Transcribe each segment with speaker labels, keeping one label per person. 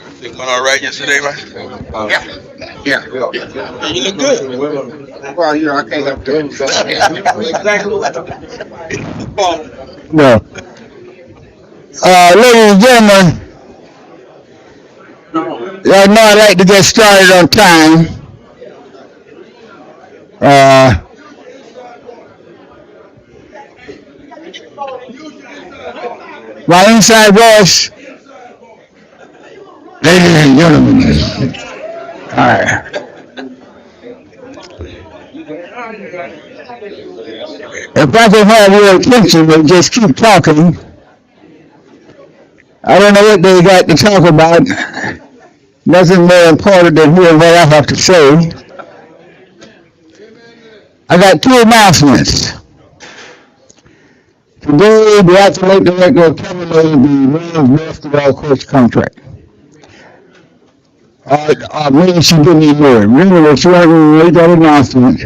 Speaker 1: Everything went all right yesterday, man?
Speaker 2: Yeah, yeah.
Speaker 1: Yeah, you look good.
Speaker 2: Well, I can't help doing
Speaker 1: Well,
Speaker 3: No. Ladies and gentlemen, y'all know I like to get started on time. Uh, my inside voice, ladies and gentlemen. All right. If I can have your attention and just keep talking, I don't know what they got to talk about. Nothing more important than hearing what I have to say. I got two announcements. Today, the athletic director terminated the men's basketball coach contract. Maybe she didn't even know it. Remember, she already made that announcement.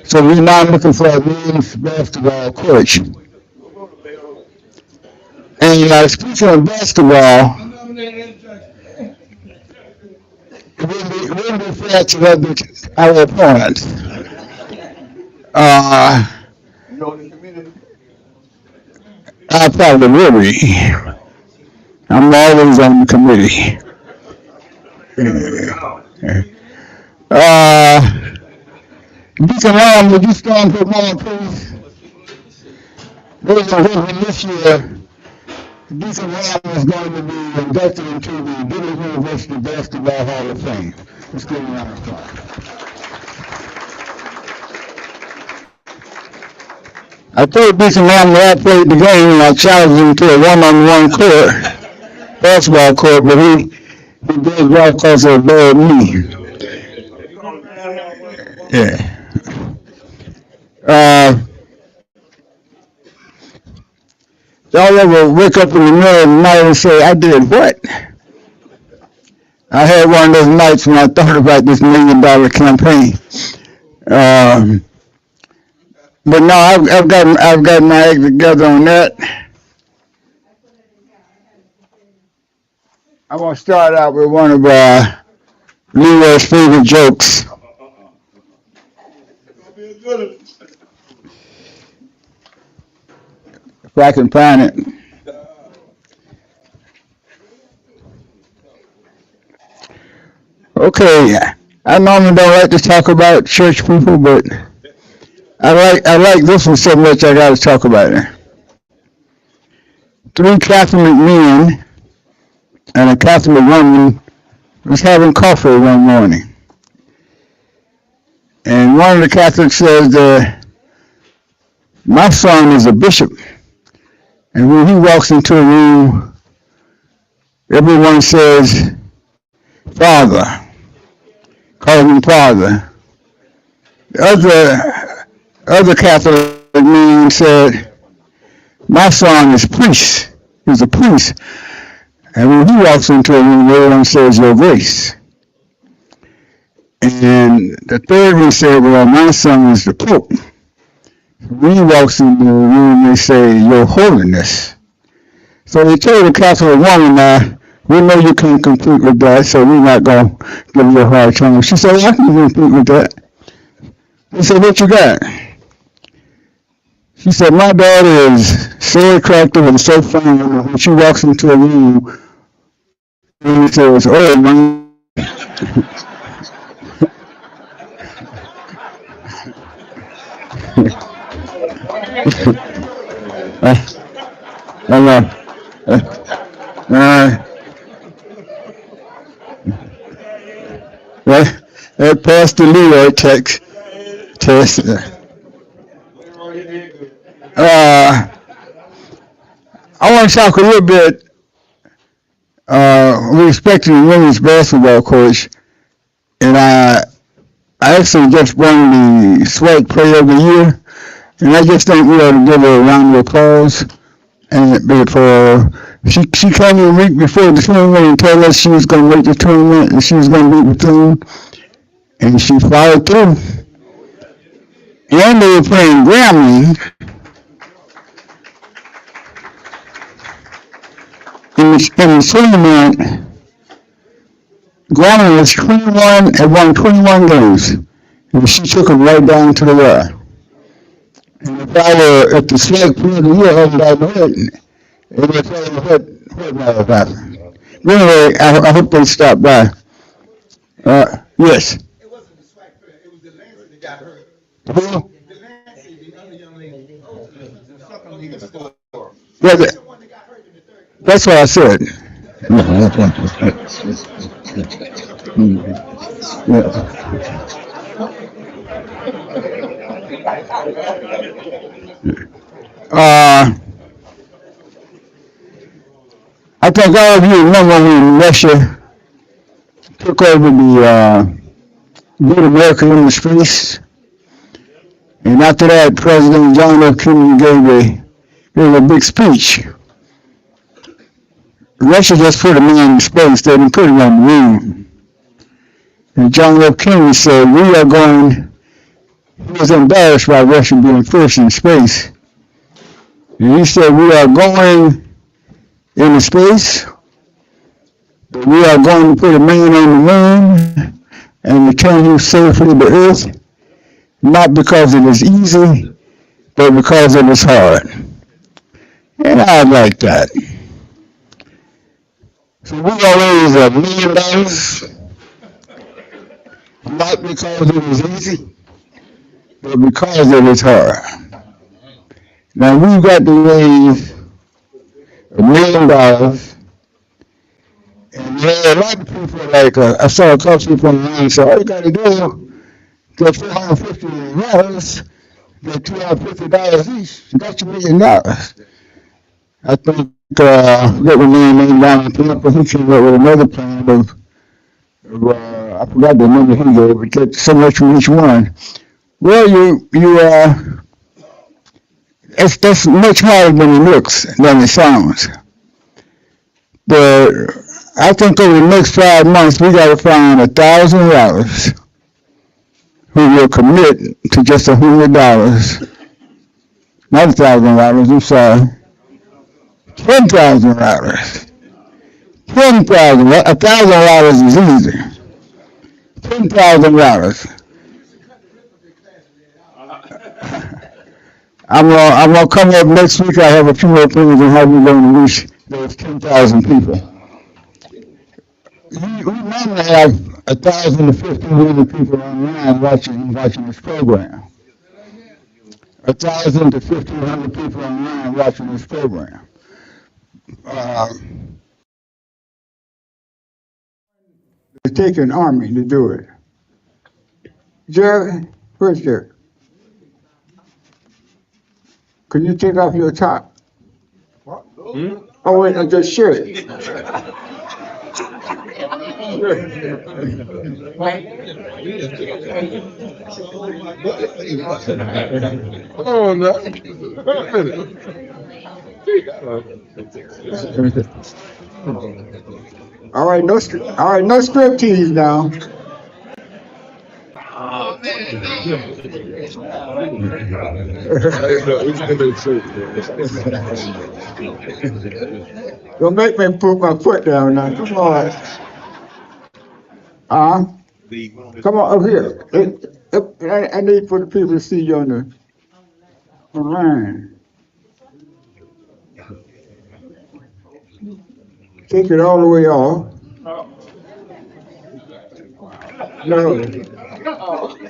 Speaker 3: So we're now looking for a men's basketball coach. And speaking of basketball, it wouldn't be fair to our opponents. I probably will be. I'm always on the committee. Deacon Lamb, would you stand for a moment, please? Ladies and gentlemen, this year, Deacon Lamb is going to be inducted into the Dillard University Basketball Hall of Fame. Let's give him a round of applause. I told Deacon Lamb that I played the game and I challenged him to a one-on-one court, basketball court, but he did well because of bad knee. Yeah. Y'all ever wake up in the middle of the night and say, I did what? I had one of those nights when I thought about this $1 million campaign. But no, I've got my act together on that. I want to start out with one of Leroy's favorite jokes. If I can find it. Okay, I normally don't like to talk about church people, but I like this one so much I got to talk about it. 3 Catholic men and a Catholic woman was having coffee one morning, and one of the Catholics says, "My son is a bishop, and when he walks into a room, everyone says, 'Father,' calls him father." The other Catholic man said, "My son is priest. He's a priest. And when he walks into a room, everyone says, 'Your Grace.'" And the third one said, "Well, my son is the Pope. when he walks in the room, they say, Your Holiness. So they told the Catholic woman, we know you can't compete with that, so we're not going to give you a hard time. She said, I can compete with that. They said, what you got? She said, my daughter is so attractive and so fine. When she walks into a room, and he says, oh, man. That Pastor Leroy test. I want to talk a little bit. We expected a women's basketball coach, and I actually just won the SWAC Player of the Year, and I just think we ought to give her a round of applause. And before she came in a week before the tournament and told us she was going to make the tournament and she was going to beat the team, and she followed through. And they were playing Grambling in the tournament. Grambling was 21 and won 21 games, and she took them right down to the wire. And if I were at the SWAC Player of the Year, I would have written. It would tell you what might have happened. But anyway, I hope they stop by. Yes.
Speaker 4: It wasn't the SWAC player, it was the Lancer that got hurt.
Speaker 3: Who?
Speaker 4: The Lancer, the other young lady.
Speaker 3: Yeah,
Speaker 4: The one that got hurt in the third.
Speaker 3: that's what I said. I think all of you remember when Russia took over the Good America in the space, and after that, President John F. Kennedy gave a big speech. Russia just put a man in space, they didn't put him on the moon. And John F. Kennedy said, he was embarrassed by Russia being first in space. And he said, we are going into space, but we are going to put a man on the moon and return him safely to Earth, not because it is easy, but because it is hard. And I like that. So we gonna raise $1 million, not because it was easy, but because it is hard. Now we've got to raise $1 million, and there are a lot of people like I saw a couple people online say, all you got to do is get $450, get $250 each. That's $1 million. I think that was named down in Tampa. He came up with another plan of I forgot the number he gave, but get so much from each one. Well, that's much harder than it looks, than it sounds. But I think over the next 5 months, we got to find 1,000 routers who will commit to just $100. Not 1,000 routers, I'm sorry. 10,000 routers. 10,000. 1,000 routers is easy. 10,000 routers. I'm gonna come up next week. I have a few more things on how we're going to reach those 10,000 people. We might have 1,000 to 1,500 people online watching this program. 1,000 to 1,500 people online watching this program. It takes an army to do it. Jerry, where's Jerry? Can you take off your top? Oh wait, I just shirt.
Speaker 1: Oh, no.
Speaker 3: All right, no striptease now. Don't make me put my foot down now. Come on. Come on up here. I need for the people to see you on the line. Take it all the way off. No.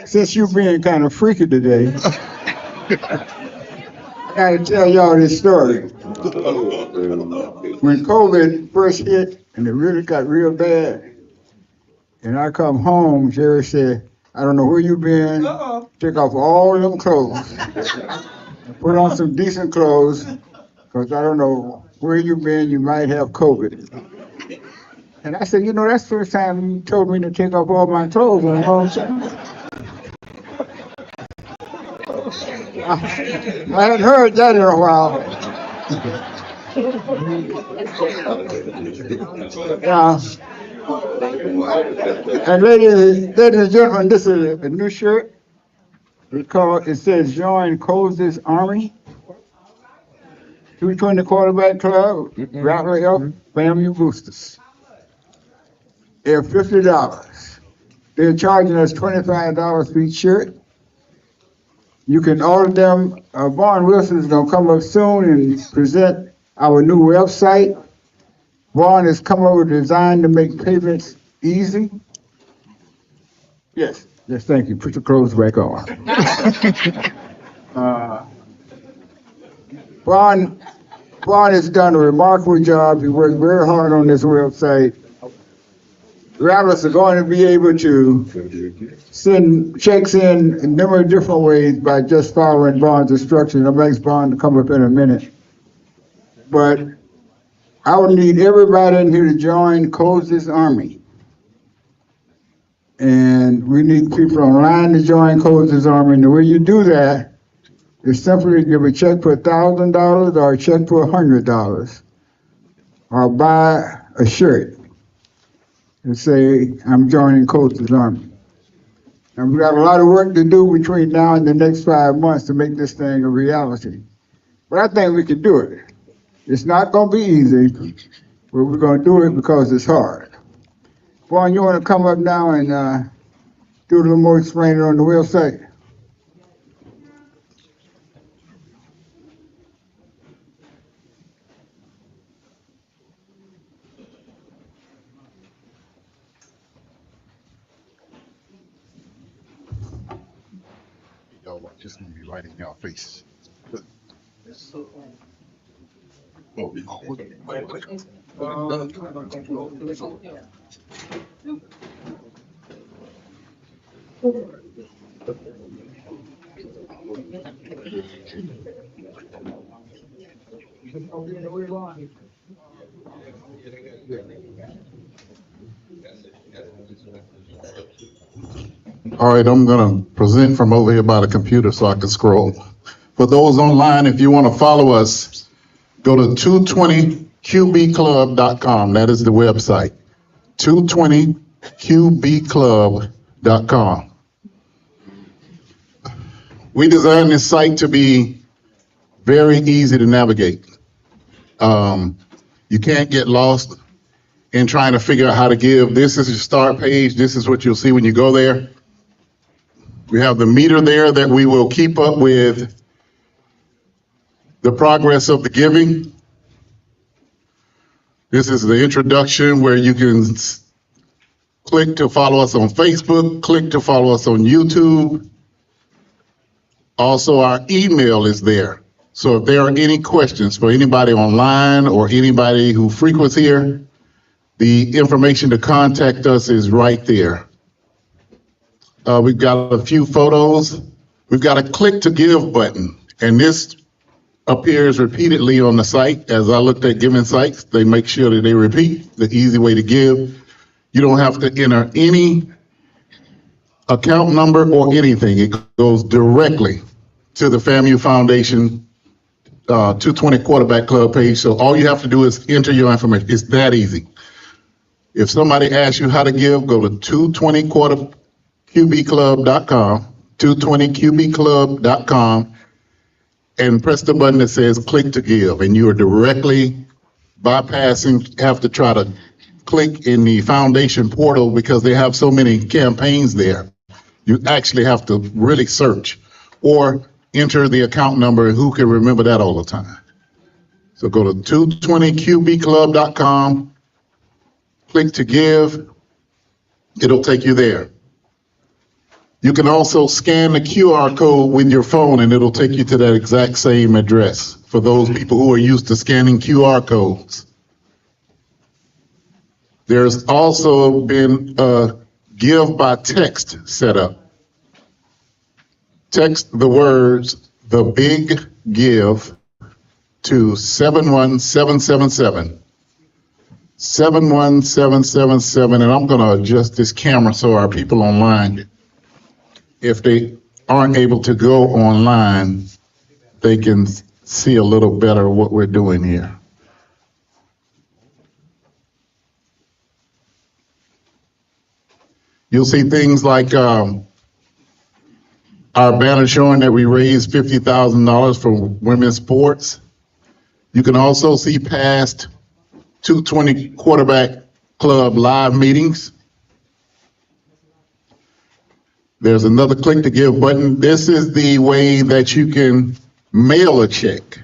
Speaker 3: Since you being kind of freaky today, I gotta tell y'all this story. When COVID first hit and it really got real bad, and I come home, Jerry said, I don't know where you been. Take off all them clothes. Put on some decent clothes, because I don't know where you been, you might have COVID. And I said, you know, that's the first time you told me to take off all my clothes in a long time. I hadn't heard that in a while. Yeah. And ladies and gentlemen, this is a new shirt. It says join Cozy's Army. 220 Quarterback Club, Rattler Health Family Boosters. They're $50. They're charging us $25 for each shirt. You can order them. Vaughn Wilson is going to come up soon and present our new website. Vaughn has come up with a design to make payments easy. Yes, thank you. Put your clothes back on. Vaughn has done a remarkable job. He worked very hard on this website. Rattlers are going to be able to send checks in a number of different ways by just following Vaughn's instructions. I'll ask Vaughn to come up in a minute. But I would need everybody in here to join Cozy's Army. And we need people online to join Cozy's Army. And the way you do that is simply give a check for $1,000 or a check for $100 or buy a shirt and say, I'm joining Cozy's Army. And we've got a lot of work to do between now and the next 5 months to make this thing a reality. But I think we can do it. It's not going to be easy, but we're going to do it because it's hard. Vaughn, you want to come up now and do a little more explaining on the website?
Speaker 1: Y'all are just gonna be right in y'all face. All right, I'm gonna present from over here by the computer so I can scroll. For those online, if you want to follow us, go to 220qbclub.com. That is the website. 220qbclub.com. We designed this site to be very easy to navigate. You can't get lost in trying to figure out how to give. This is your start page. This is what you'll see when you go there. We have the meter there that we will keep up with the progress of the giving. This is the introduction where you can click to follow us on Facebook, click to follow us on YouTube. Also, our email is there. So if there are any questions for anybody online or anybody who frequents here, the information to contact us is right there. We've got a few photos. We've got a click to give button, and this appears repeatedly on the site. As I looked at giving sites, they make sure that they repeat the easy way to give. You don't have to enter any account number or anything. It goes directly to the FAMU Foundation 220 Quarterback Club page. So all you have to do is enter your information. It's that easy. If somebody asks you how to give, go to 220qbclub.com 220qbclub.com, 220qbclub.com, and press the button that says click to give, and you are directly bypassing, have to try to click in the foundation portal because they have so many campaigns there. You actually have to really search or enter the account number, and who can remember that all the time? So go to 220qbclub.com, click to give, it'll take you there. You can also scan the QR code with your phone and it'll take you to that exact same address for those people who are used to scanning QR codes. There's also been a give by text set up. Text the words, the big give, to 71777. 71777, and I'm gonna adjust this camera so our people online, if they aren't able to go online, they can see a little better what we're doing here. You'll see things like our banner showing that we raised $50,000 for women's sports. You can also see past 220 Quarterback Club live meetings. There's another click to give button. This is the way that you can mail a check.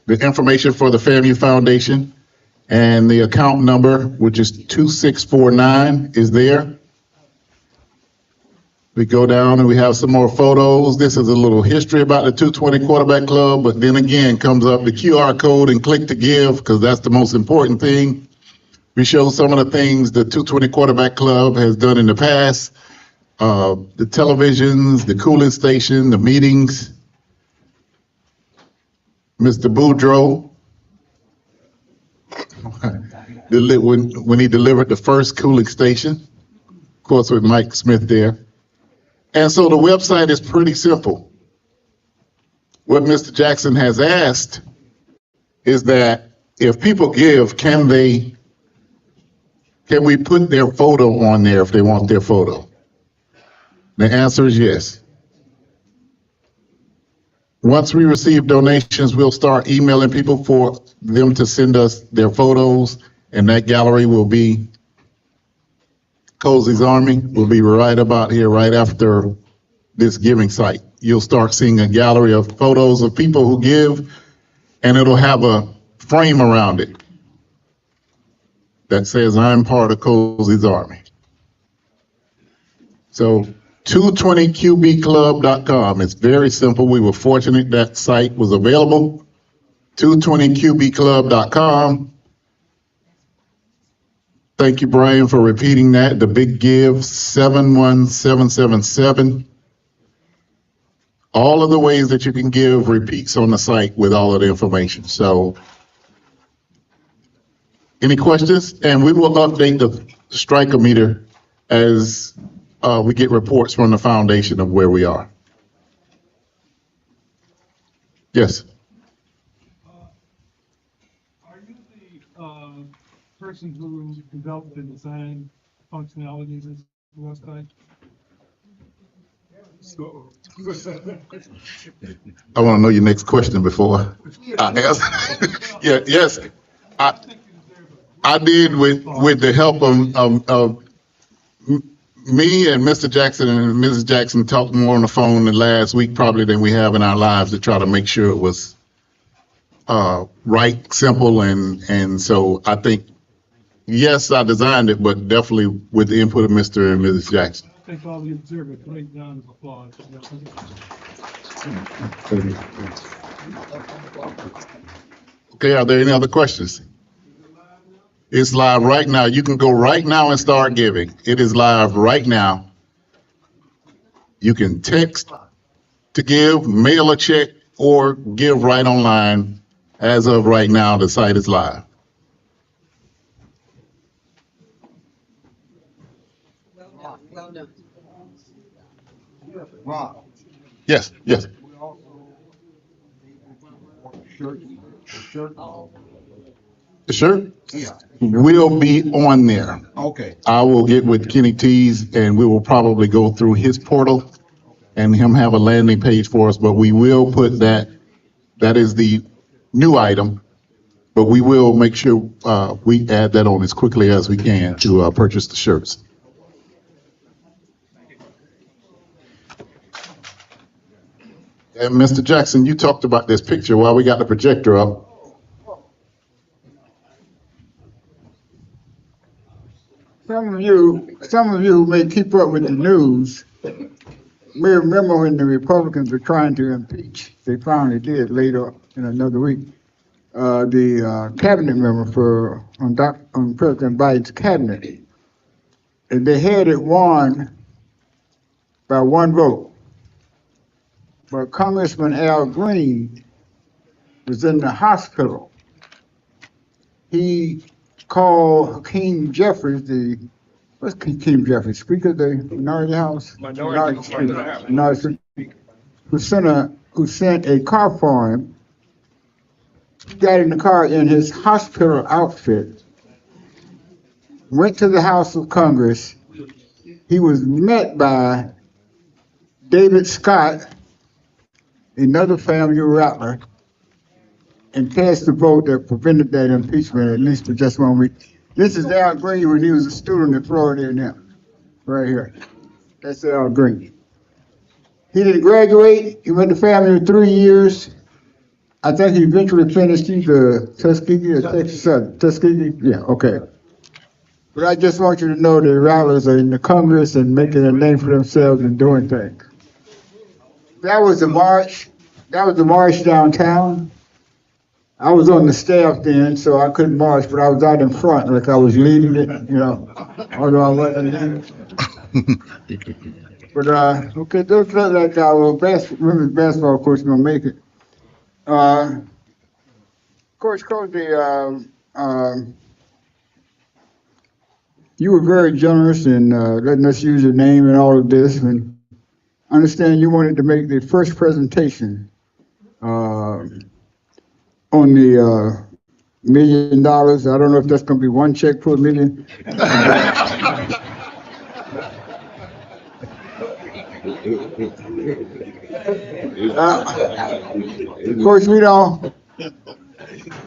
Speaker 1: The information for the FAMU Foundation and the account number, which is 2649, is there. We go down and we have some more photos. This is a little history about the 220 Quarterback Club, but then again comes up the QR code and click to give, because that's the most important thing. We show some of the things the 220 Quarterback Club has done in the past, the televisions, the cooling station, the meetings. Mr. Boudreaux, when he delivered the first cooling station, of course with Mike Smith there. And so the website is pretty simple. What Mr. Jackson has asked is that if people give, can we put their photo on there if they want their photo? The answer is yes. Once we receive donations, we'll start emailing people for them to send us their photos, and that gallery will be Cozy's Army, will be right about here, right after this giving site. You'll start seeing a gallery of photos of people who give, and it'll have a frame around it that says, I'm part of Cozy's Army. So 220qbclub.com. It's very simple. We were fortunate that site was available. 220qbclub.com. Thank you, Brian, for repeating that. The big give, 71777. All of the ways that you can give repeats on the site with all of the information. So, any questions? And we will update the striker meter as we get reports from the foundation of where we are. Yes.
Speaker 5: Are you the person who developed and designed functionalities of the website? So,
Speaker 1: I want to know your next question before I ask. Yeah, yes. I did with the help of me and Mr. Jackson and Mrs. Jackson talked more on the phone the last week probably than we have in our lives to try to make sure it was right, simple, and so I think, yes, I designed it, but definitely with the input of Mr. and Mrs. Jackson.
Speaker 5: I think all the observers right down as applause.
Speaker 1: Okay, are there any other questions? It's live right now. You can go right now and start giving. It is live right now. You can text to give, mail a check, or give right online. As of right now, the site is live.
Speaker 6: Well done.
Speaker 3: Ron,
Speaker 1: Yes, yes.
Speaker 3: we also shirts,
Speaker 1: The shirt will be on there.
Speaker 3: Okay.
Speaker 1: I will get with Kenny Tees and we will probably go through his portal and him have a landing page for us, but we will put that is the new item, but we will make sure, we add that on as quickly as we can to, purchase the shirts. And Mr. Jackson, you talked about this picture while we got the projector up.
Speaker 3: Some of you who may keep up with the news may remember when the Republicans were trying to impeach. They finally did later in another week. The cabinet member on President Biden's cabinet, and they had it won by one vote. But Congressman Al Green was in the hospital. He called Hakeem Jeffries, what's Hakeem Jeffries, Speaker of the Minority House? Minority Speaker, who sent a car for him. He got in the car in his hospital outfit, went to the House of Congress. He was met by David Scott, another family rattler, and passed the vote that prevented that impeachment, at least for just 1 week. This is Al Green when he was a student at Florida A&M, right here. That's Al Green. He didn't graduate. He went to FAMU for 3 years. I think he eventually finished either Tuskegee or Texas Southern. Tuskegee? Yeah, okay. But I just want you to know the rattlers are in the Congress and making a name for themselves and doing things. That was the march. That was the march downtown. I was on the staff then, so I couldn't march, but I was out in front, like I was leading it, although I wasn't leading. But, okay, those look like our women's basketball coach gonna make it. Coach Cody, you were very generous in letting us use your name and all of this, and I understand you wanted to make the first presentation on the $1 million. I don't know if that's going to be one check per $1 million. Of course, we don't.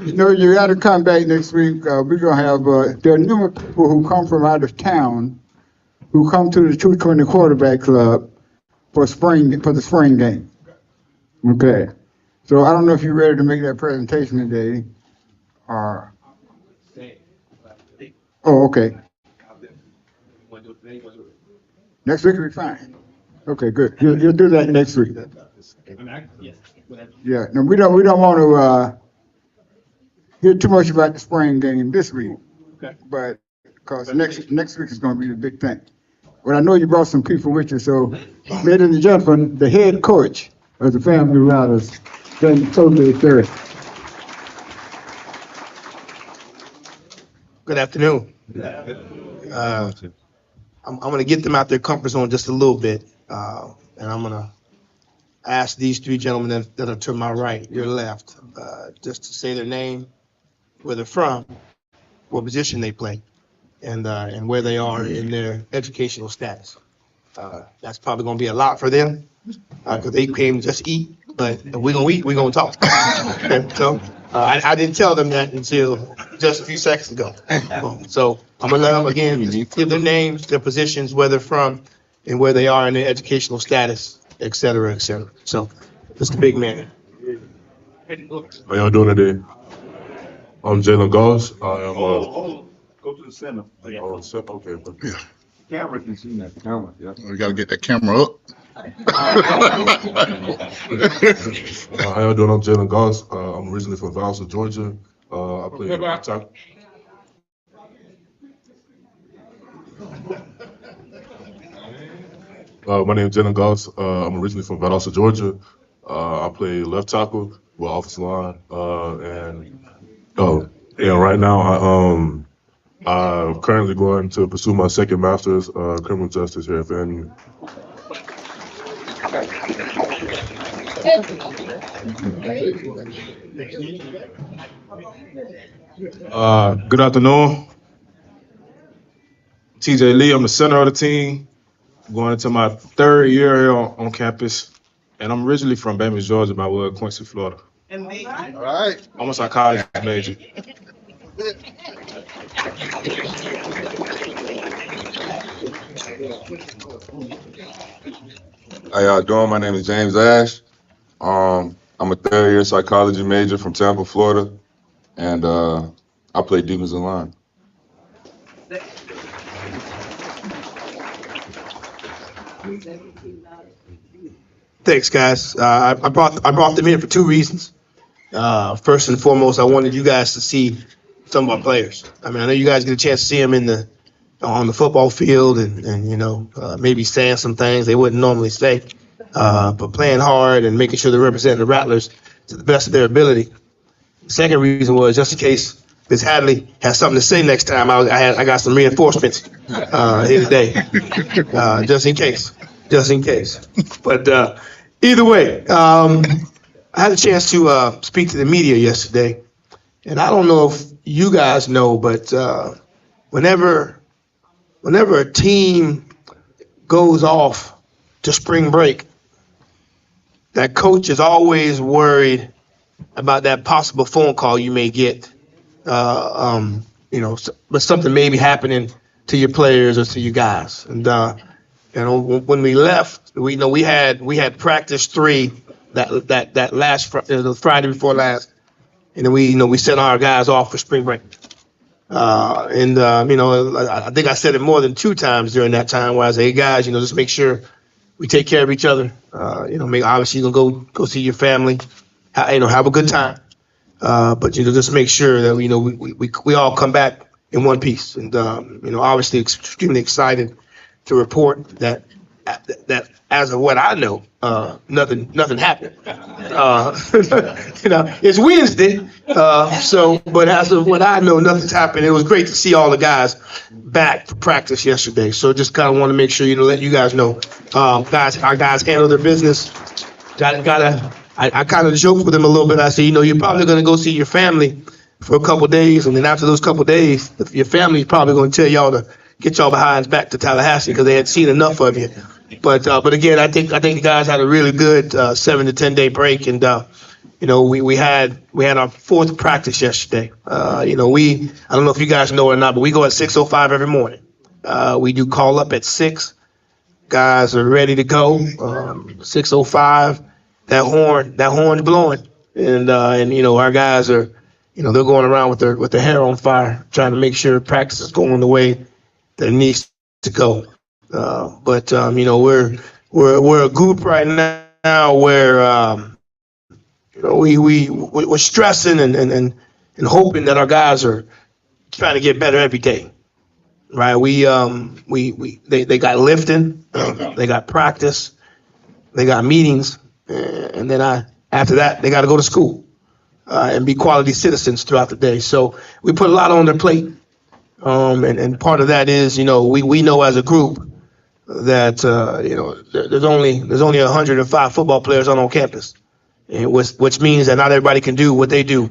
Speaker 3: You got to come back next week. We're going to have, there are numerous people who come from out of town who come to the 220 Quarterback Club for the spring game. Okay. So I don't know if you're ready to make that presentation today. Or... Oh, okay. Next week will be fine. Okay, good. You'll do that next week. Yeah. No, we don't want to hear too much about the spring game this week. Okay. But because next week is going to be the big thing. But I know you brought some people with you, so ladies and gentlemen, the head coach of the Family Riders, Ben Totally III.
Speaker 7: Good afternoon. I'm going to get them out their comfort zone just a little bit, and I'm going to ask these three gentlemen that are to my right, your left, just to say their name, where they're from, what position they play, and where they are in their educational status. That's probably going to be a lot for them because they came just eat, but if we're going to eat, we're going to talk. Okay, so I didn't tell them that until just a few seconds ago. So I'm going to let them again give their names, their positions, where they're from, and where they are in their educational status, et cetera, et cetera. So, Mr. Big Man.
Speaker 8: How y'all doing today? I'm Jalen Goss. I am.
Speaker 9: Go to the center.
Speaker 8: Okay.
Speaker 9: Camera can see that camera. Yeah.
Speaker 1: We got to get that camera up.
Speaker 8: How y'all doing? I'm Jalen Goss. I'm originally from Valdosta, Georgia. I play left tackle. My name is Jalen Goss. I'm originally from Valdosta, Georgia. I play left tackle with offensive line, and right now I'm currently going to pursue my second master's criminal justice here at FAMU. Good afternoon. TJ Lee, I'm the center of the team. Going into my third year here on campus. And I'm originally from Bainbridge, Georgia, but I was at Quincy, Florida.
Speaker 2: All right.
Speaker 8: I'm a psychology major.
Speaker 10: How y'all doing? My name is James Ash. I'm a third-year psychology major from Tampa, Florida, and I play defensive line.
Speaker 7: Thanks, guys. I brought them in for two reasons. First and foremost, I wanted you guys to see some of our players. I mean, I know you guys get a chance to see them on the football field and maybe saying some things they wouldn't normally say, but playing hard and making sure they're representing the Rattlers to the best of their ability. The second reason was just in case Ms. Hadley has something to say next time. I got some reinforcements here today, just in case. But either way, I had a chance to speak to the media yesterday, and I don't know if you guys know, but whenever a team goes off to spring break, that coach is always worried about that possible phone call you may get. But something may be happening to your players or to you guys. And when we left, we had practice 3 that last Friday before last, and then we sent our guys off for spring break. I think I said it more than 2 times during that time where I said, hey guys, just make sure we take care of each other. Obviously you're gonna go see your family, have a good time. But just make sure that we all come back in one piece. And obviously extremely excited to report that as of what I know, nothing happened. It's Wednesday, but as of what I know, nothing's happened. It was great to see all the guys back for practice yesterday. So just kind of want to make sure let you guys know, our guys handle their business. I kind of joked with them a little bit. I said, you're probably going to go see your family for a couple of days, and then after those couple of days, your family's probably going to tell y'all to get y'all behinds back to Tallahassee because they had seen enough of you. But again, I think the guys had a really good 7 to 10 day break, and we had our 4th practice yesterday. I don't know if you guys know or not, but we go at 6:05 every morning. We do call up at 6. Guys are ready to go. 6:05. That horn's blowing, and our guys are, they're going around with their hair on fire, trying to make sure practice is going the way that it needs to go. We're a group right now where we're stressing and hoping that our guys are trying to get better every day. Right? They got lifting, they got practice, they got meetings. And then after that, they got to go to school and be quality citizens throughout the day. So we put a lot on their plate. And part of that is, we know as a group that, there's only 105 football players on campus, and which means that not everybody can do what they do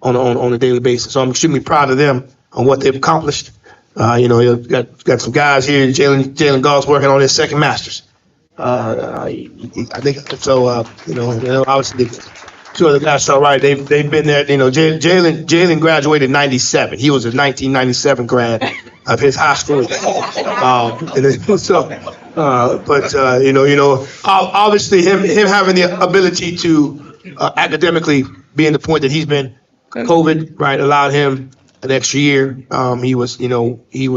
Speaker 7: on a daily basis. So I'm extremely proud of them on what they've accomplished. You've got some guys here. Jalen Goss working on his second master's. I think so. Obviously, two other guys are right. They've been there. Jalen graduated in '97. He was a 1997 grad of his high school. Obviously, him having the ability to academically be in the point that he's been, COVID right allowed him an extra year. He was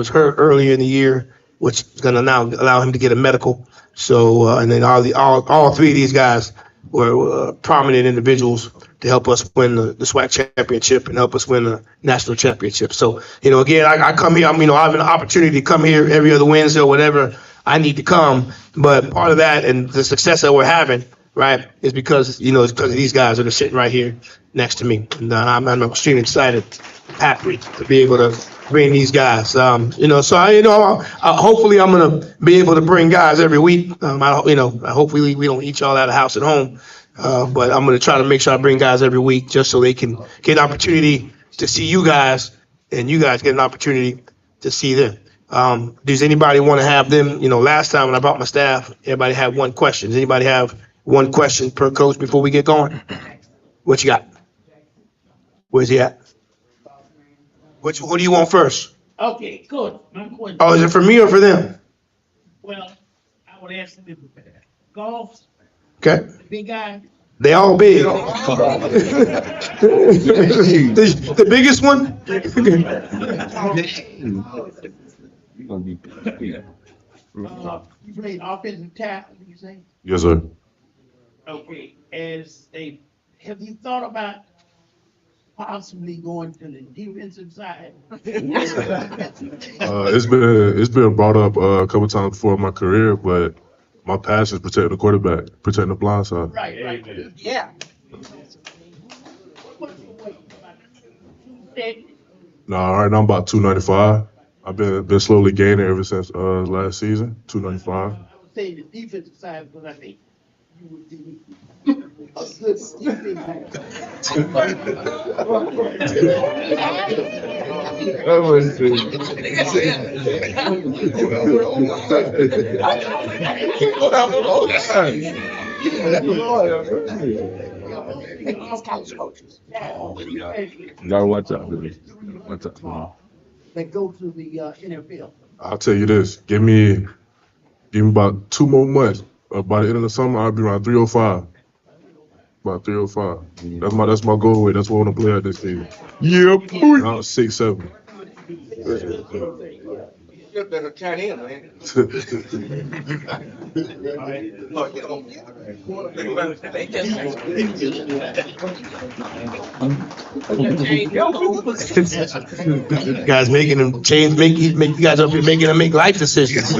Speaker 7: hurt earlier in the year, which is going to now allow him to get a medical. So, and then all 3 of these guys were prominent individuals to help us win the SWAC championship and help us win the national championship. So, again, I come here, I have an opportunity to come here every other Wednesday or whatever I need to come. But part of that and the success that we're having, right, is because, it's because of these guys that are sitting right here next to me. And I'm extremely excited, happy to be able to bring these guys. Hopefully I'm going to be able to bring guys every week. Hopefully we don't eat y'all out of house at home. But I'm going to try to make sure I bring guys every week just so they can get an opportunity to see you guys and you guys get an opportunity to see them. Does anybody want to have them? Last time when I brought my staff, everybody had one question. Does anybody have one question per coach before we get going? What you got? Where's he at? Who do you want first?
Speaker 11: Okay, good. My question.
Speaker 7: Oh, is it for me or for them?
Speaker 11: Well, I would ask them if golf,
Speaker 7: Okay.
Speaker 11: the big guy,
Speaker 7: They all big. The biggest one?
Speaker 11: you played offensive tackle, you say?
Speaker 8: Yes, sir.
Speaker 11: Okay, have you thought about possibly going to the defensive side?
Speaker 8: It's been brought up a couple times before in my career, but my passion is protecting the quarterback, protecting the blind side.
Speaker 11: Right.
Speaker 6: Yeah.
Speaker 11: What's your weight? About 270?
Speaker 8: Nah, right now I'm about 295. I've been slowly gaining ever since last season. 295.
Speaker 11: I would say the defensive side, because I think you would be a good defensive
Speaker 9: Gotta watch out, baby. Watch out.
Speaker 11: that go to the NFL.
Speaker 8: I'll tell you this. Give me about 2 more months. By the end of the summer, I'll be around 305. About 305. That's my goal weight. That's what I want to play at this season.
Speaker 9: Yep.
Speaker 8: Around 6'7".
Speaker 2: You're better tight end, man.
Speaker 7: Guys making them change, make you guys up here making them make life decisions.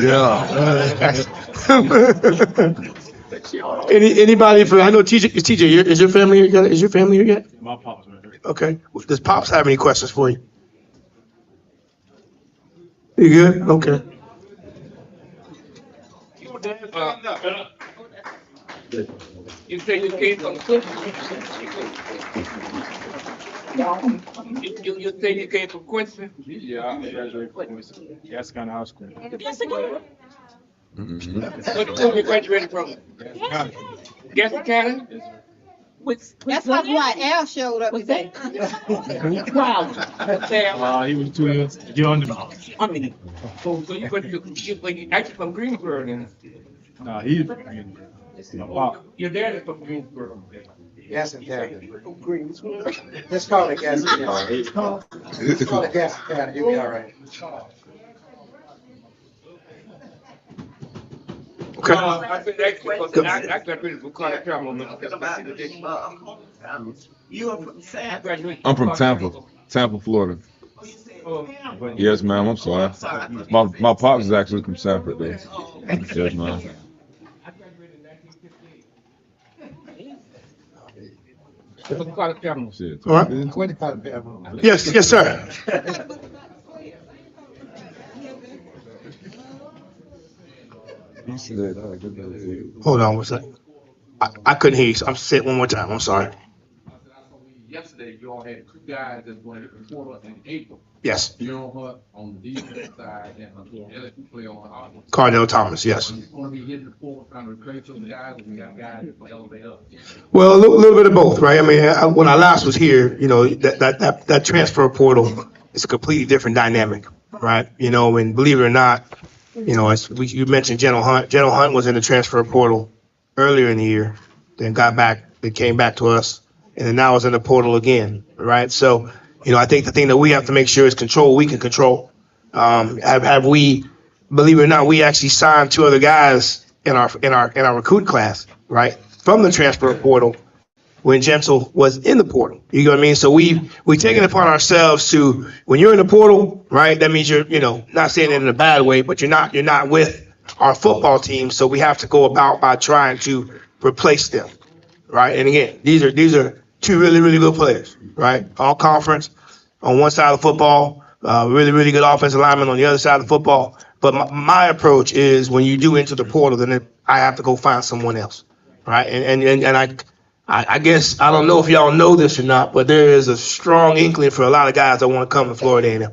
Speaker 7: Anybody for? I know TJ. Is your family here? Is your family here yet?
Speaker 5: My pops right here.
Speaker 7: Okay. Does Pops have any questions for you? You good? Okay.
Speaker 12: You say you came from Quincy? You say you came from Quincy?
Speaker 5: Yeah, I graduated from Quincy. Gas County High School.
Speaker 12: What school you graduated from? Gaston County?
Speaker 6: That's why Al showed up today.
Speaker 5: He was 2 years younger than me.
Speaker 12: So you actually from Greensboro then?
Speaker 5: Nah, he's my pop.
Speaker 12: Your dad is from Greensboro.
Speaker 2: Gaston County. Let's call it Gaston County. Let's call it Gaston County. You'll be all right.
Speaker 7: Okay.
Speaker 12: I graduated from Carter Travel.
Speaker 11: You are from South.
Speaker 9: I'm from Tampa, Florida. Yes, ma'am. I'm sorry. My pops is actually from Sanford, though. Yes, ma'am. Shit.
Speaker 7: All right.
Speaker 2: 25 bedroom.
Speaker 7: Yes, sir. Hold on one second. I couldn't hear you. So I'm saying it one more time. I'm sorry.
Speaker 12: Yesterday, you all had 2 guys that went in Florida in April.
Speaker 7: Yes.
Speaker 12: Jerome Hunt on the defense side and LSU player on the offense.
Speaker 7: Cardell Thomas. Yes.
Speaker 12: He's going to be hitting the floor trying to replace those guys, and we got guys that will elevate up.
Speaker 7: Well, a little bit of both, right? I mean, when I last was here, that transfer portal is a completely different dynamic, right? And believe it or not, you mentioned General Hunt. General Hunt was in the transfer portal earlier in the year, then came back to us, and then now is in the portal again, right? So, I think the thing that we have to make sure is control what we can control. Have we, believe it or not, we actually signed 2 other guys in our recruit class, right, from the transfer portal when Gentle was in the portal. You know what I mean? So we taken it upon ourselves to, when you're in the portal, right, that means you're, not saying it in a bad way, but you're not with our football team. So we have to go about by trying to replace them, right? And again, these are 2 really, really good players, right? All conference on one side of the football, really, really good offensive lineman on the other side of the football. But my approach is when you do enter the portal, then I have to go find someone else, right? And I guess, I don't know if y'all know this or not, but there is a strong inkling for a lot of guys that want to come to Florida A&M,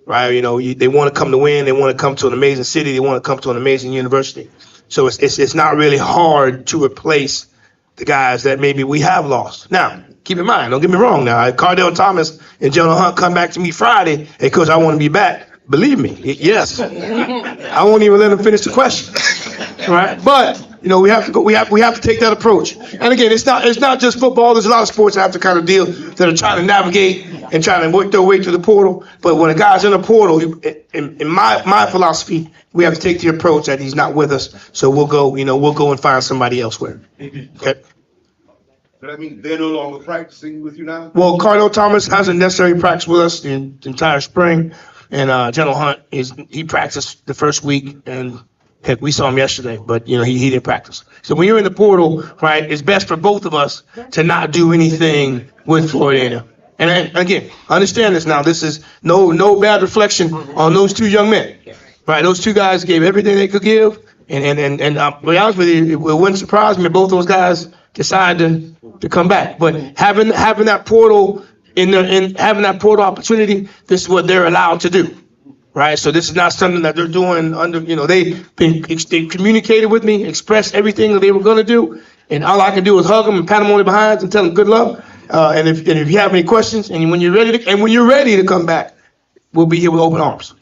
Speaker 7: right? You know, they want to come to win. They want to come to an amazing city. They want to come to an amazing university. So it's not really hard to replace the guys that maybe we have lost. Now, keep in mind, don't get me wrong now. Cardell Thomas and General Hunt come back to me Friday, hey, Coach, I want to be back. Believe me, yes. I won't even let them finish the question, right? But you know, we have to go. We have to take that approach. And again, it's not just football. There's a lot of sports that have to kind of deal that are trying to navigate and trying to work their way through the portal. But when a guy's in the portal, in my philosophy, we have to take the approach that he's not with us. So we'll go and find somebody elsewhere. Okay.
Speaker 13: So that means they're no longer practicing with you now?
Speaker 7: Well, Cardell Thomas hasn't necessarily practiced with us the entire spring. And General Hunt he practiced the first week, and heck, we saw him yesterday, but you know he didn't practice. So when you're in the portal, right, it's best for both of us to not do anything with Florida A&M. And again, understand this now. This is no bad reflection on those two young men, right? Those two guys gave everything they could give, and I'll be honest with you, it wouldn't surprise me if both those guys decide to come back. But having that portal. In having that portal opportunity, this is what they're allowed to do, right? So this is not something that they're doing under, you know, they communicated with me, expressed everything that they were going to do, and all I can do is hug them and pat them on the behinds and tell them good luck. And if you have any questions, and when you're ready to come back, we'll be here with open arms.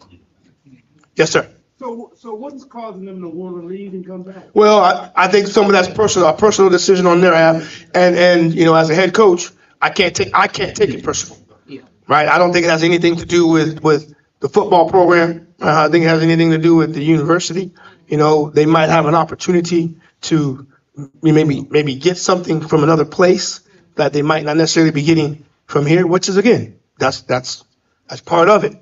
Speaker 7: Yes, sir.
Speaker 11: So what's causing them to want to leave and come back?
Speaker 7: Well, I think some of that's a personal decision on their half, and you know, as a head coach. I can't take it personal, right? I don't think it has anything to do with the football program. I think it has anything to do with the university. You know, they might have an opportunity to maybe get something from another place that they might not necessarily be getting from here, which is again, that's part of it,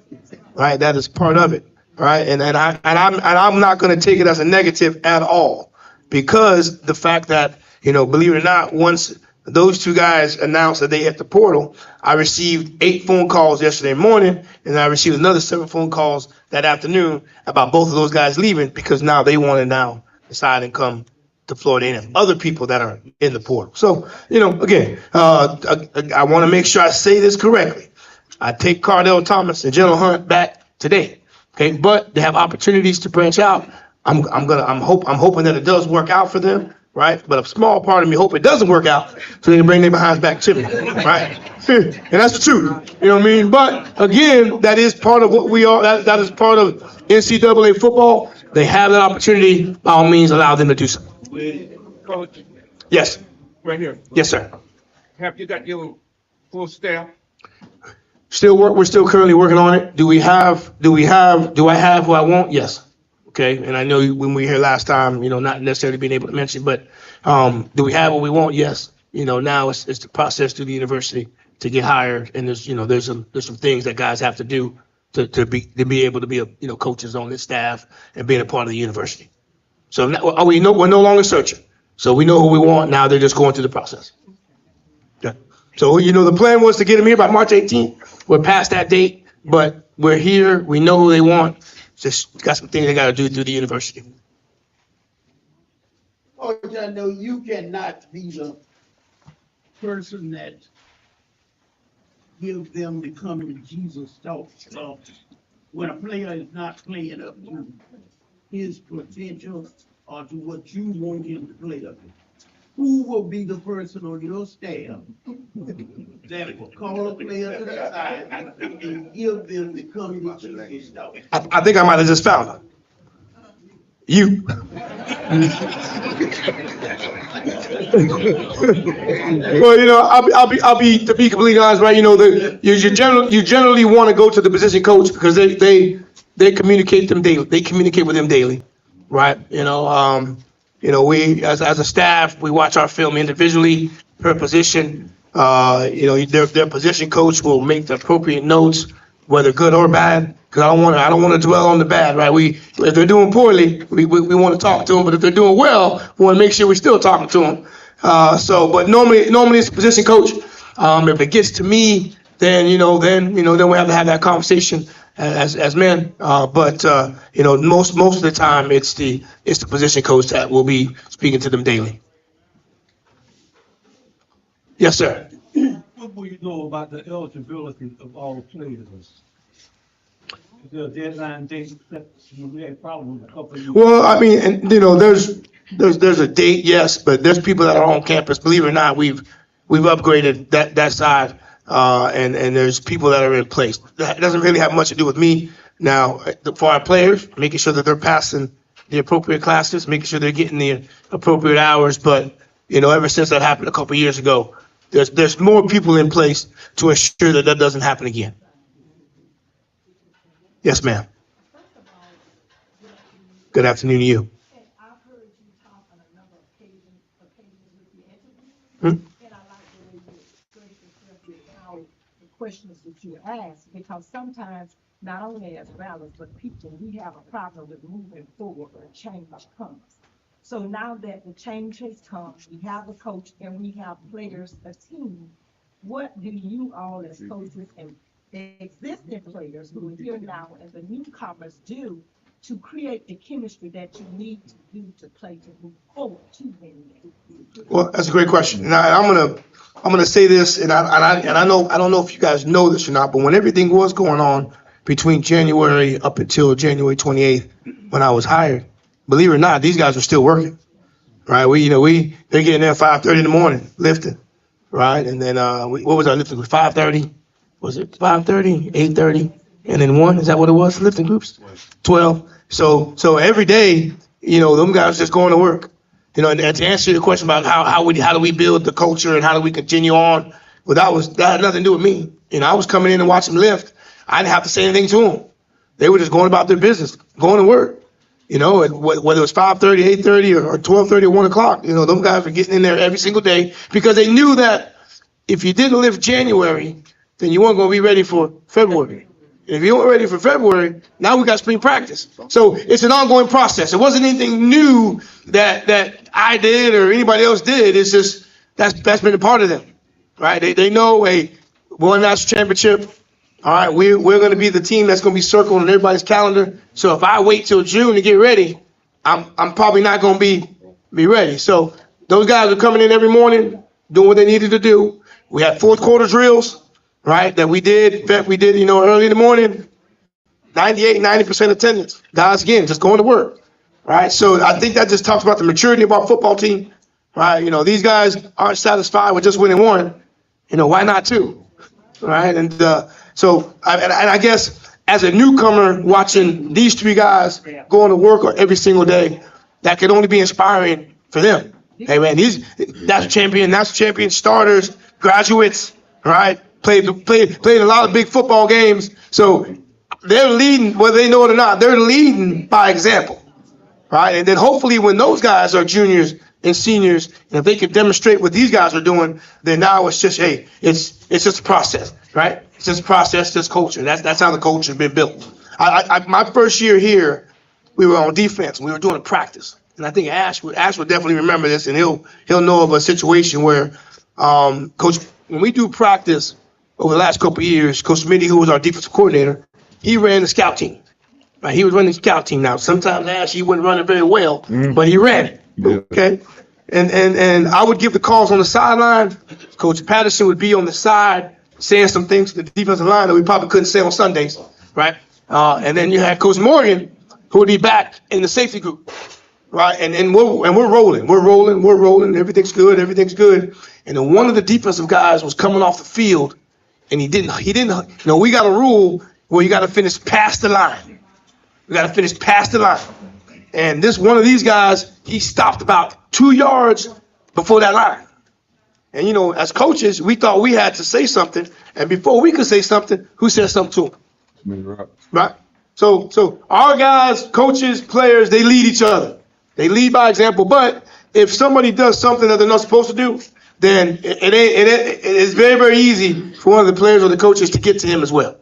Speaker 7: right? That is part of it, right? And I'm not going to take it as a negative at all, because the fact that, you know, believe it or not, once those two guys announced that they hit the portal, I received 8 phone calls yesterday morning, and I received another 7 phone calls that afternoon about both of those guys leaving, because now they want to now decide and come to Florida A&M. Other people that are in the portal. So, you know, again, I want to make sure I say this correctly. I take Cardell Thomas and General Hunt back today, okay? But they have opportunities to branch out. I'm hoping that it does work out for them. Right, but a small part of me hope it doesn't work out, so they can bring their behinds back to me, right? And that's the truth, you know what I mean? But again, that is part of what we are. That is part of NCAA football. They have that opportunity. By all means, allow them to do so.
Speaker 12: Coach,
Speaker 7: Yes,
Speaker 12: right here.
Speaker 7: yes, sir.
Speaker 12: Have you got your full staff?
Speaker 7: We're still currently working on it. Do I have who I want? Yes. Okay, and I know when we were here last time, you know, not necessarily being able to mention, but do we have what we want? Yes. You know, now it's the process through the university to get hired, and there's some things that guys have to do to be able to be coaches on this staff and being a part of the university. So we're no longer searching. So we know who we want. Now they're just going through the process. Yeah. So you know, the plan was to get them here by March 18th. We're past that date, but we're here. We know who they want. Just got some things they got to do through the university.
Speaker 11: Coach, I know you cannot be the person that gives them the coming Jesus talk. So when a player is not playing up to his potential or to what you want him to play up to, who will be the person on your staff that will call a player to the side and give them the coming Jesus talk?
Speaker 7: I think I might have just found her. You. Well, you know, I'll be to be completely honest, right? You know, you generally want to go to the position coach because they communicate them daily. They communicate with them daily, right? You know, we as a staff, we watch our film individually per position. You know, their position coach will make the appropriate notes, whether good or bad. Because I don't want to dwell on the bad, right? If they're doing poorly, we want to talk to them. But if they're doing well, we want to make sure we're still talking to them. But normally it's the position coach. If it gets to me, then we have to have that conversation as men. But most of the time, it's the position coach that will be speaking to them daily. Yes, sir.
Speaker 5: What will you know about the eligibility of all players? Is there a deadline date that we had problems with a couple of years?
Speaker 7: Well, I mean, and there's a date, yes, but there's people that are on campus. Believe it or not, we've upgraded that side, and there's people that are in place. That doesn't really have much to do with me. Now, for our players, making sure that they're passing the appropriate classes, making sure they're getting the appropriate hours. But ever since that happened a couple of years ago, there's more people in place to ensure that doesn't happen again. Yes, ma'am. Good afternoon to you.
Speaker 14: I've heard you talk on a number of occasions with the entity. And I like the way you express yourself with how the questions that you ask, because sometimes, not only as valors, but people, we have a problem with moving forward when change comes. So now that the change has come, we have a coach and we have players, a team, what do you all as coaches and the existing players who are here now and the newcomers do to create the chemistry that you need to do to play to move forward to win?
Speaker 7: Well, that's a great question. And I'm gonna say this, and I know I don't know if you guys know this or not, but when everything was going on between January up until January 28th, when I was hired, believe it or not, these guys were still working. Right? They're getting there at 5:30 in the morning lifting. Right? And then what was our lifting? 5:30? Was it 5:30, 8:30, and then 1? Is that what it was? Lifting groups? 12. So every day, them guys just going to work. And to answer your question about how do we build the culture and how do we continue on, well, that had nothing to do with me. I was coming in and watching them lift. I didn't have to say anything to them. They were just going about their business, going to work. And whether it was 5:30, 8:30, or 12:30 or 1 o'clock, them guys were getting in there every single day because they knew that if you didn't lift January, then you weren't going to be ready for February. And if you weren't ready for February, now we got spring practice. So it's an ongoing process. It wasn't anything new that I did or anybody else did. It's just that's been a part of them, right? They know, hey, we won a national championship. All right, we're going to be the team that's going to be circled on everybody's calendar. So if I wait till June to get ready, I'm probably not going to be ready. So those guys are coming in every morning, doing what they needed to do. We had fourth quarter drills. Right, that we did. In fact, we did, early in the morning, 90% attendance. Guys, again, just going to work. Right, so I think that just talks about the maturity of our football team. Right, these guys aren't satisfied with just winning one. Why not two? Right, and so I guess as a newcomer watching these three guys going to work every single day, that could only be inspiring for them. Hey man, that's champion starters, graduates, right? Played a lot of big football games. So they're leading, whether they know it or not, they're leading by example, right? And then hopefully when those guys are juniors and seniors, and if they can demonstrate what these guys are doing, then now it's just, hey, it's just a process, right? It's just a process, just culture. That's how the culture has been built. My first year here, we were on defense. We were doing a practice. And I think Ash would definitely remember this, and he'll know of a situation where, Coach, when we do practice, over the last couple of years, Coach Smitty, who was our defensive coordinator, he ran the scout team. Right? He was running the scout team. Now, sometimes Ash, he wouldn't run it very well, but he ran it. Yeah. Okay? And I would give the calls on the sideline. Coach Patterson would be on the side saying some things to the defensive line that we probably couldn't say on Sundays, right? And then you had Coach Morgan, who would be back in the safety group, right? And we're rolling. Everything's good. And then one of the defensive guys was coming off the field. And he didn't, we got a rule where you got to finish past the line. And one of these guys, he stopped about 2 yards before that line. And, as coaches, we thought we had to say something. And before we could say something, who said something to him? Right? So our guys, coaches, players, they lead each other. They lead by example. But if somebody does something that they're not supposed to do, then it is very, very easy for one of the players or the coaches to get to him as well,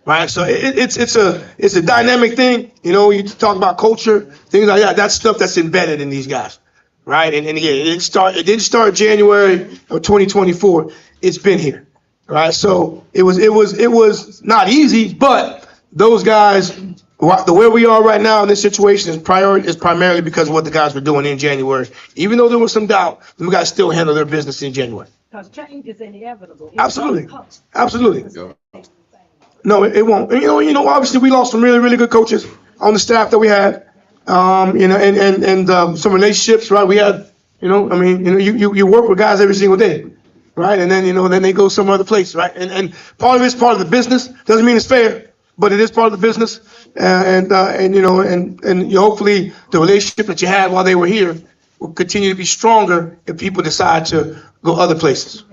Speaker 7: right? So it's a dynamic thing. You talk about culture, things like that. That's stuff that's embedded in these guys, right? And again, it didn't start January of 2024. It's been here, right? So it was not easy, but those guys The way we are right now in this situation is primarily because of what the guys were doing in January. Even though there was some doubt, we got to still handle their business in January.
Speaker 14: Because change is inevitable.
Speaker 7: Absolutely. Absolutely. No, it won't. And, obviously we lost some really, really good coaches on the staff that we had. And some relationships, right? We had, you work with guys every single day, right? And then, then they go some other place, right? And part of it's part of the business. Doesn't mean it's fair, but it is part of the business. And hopefully the relationship that you had while they were here will continue to be stronger if people decide to go other places.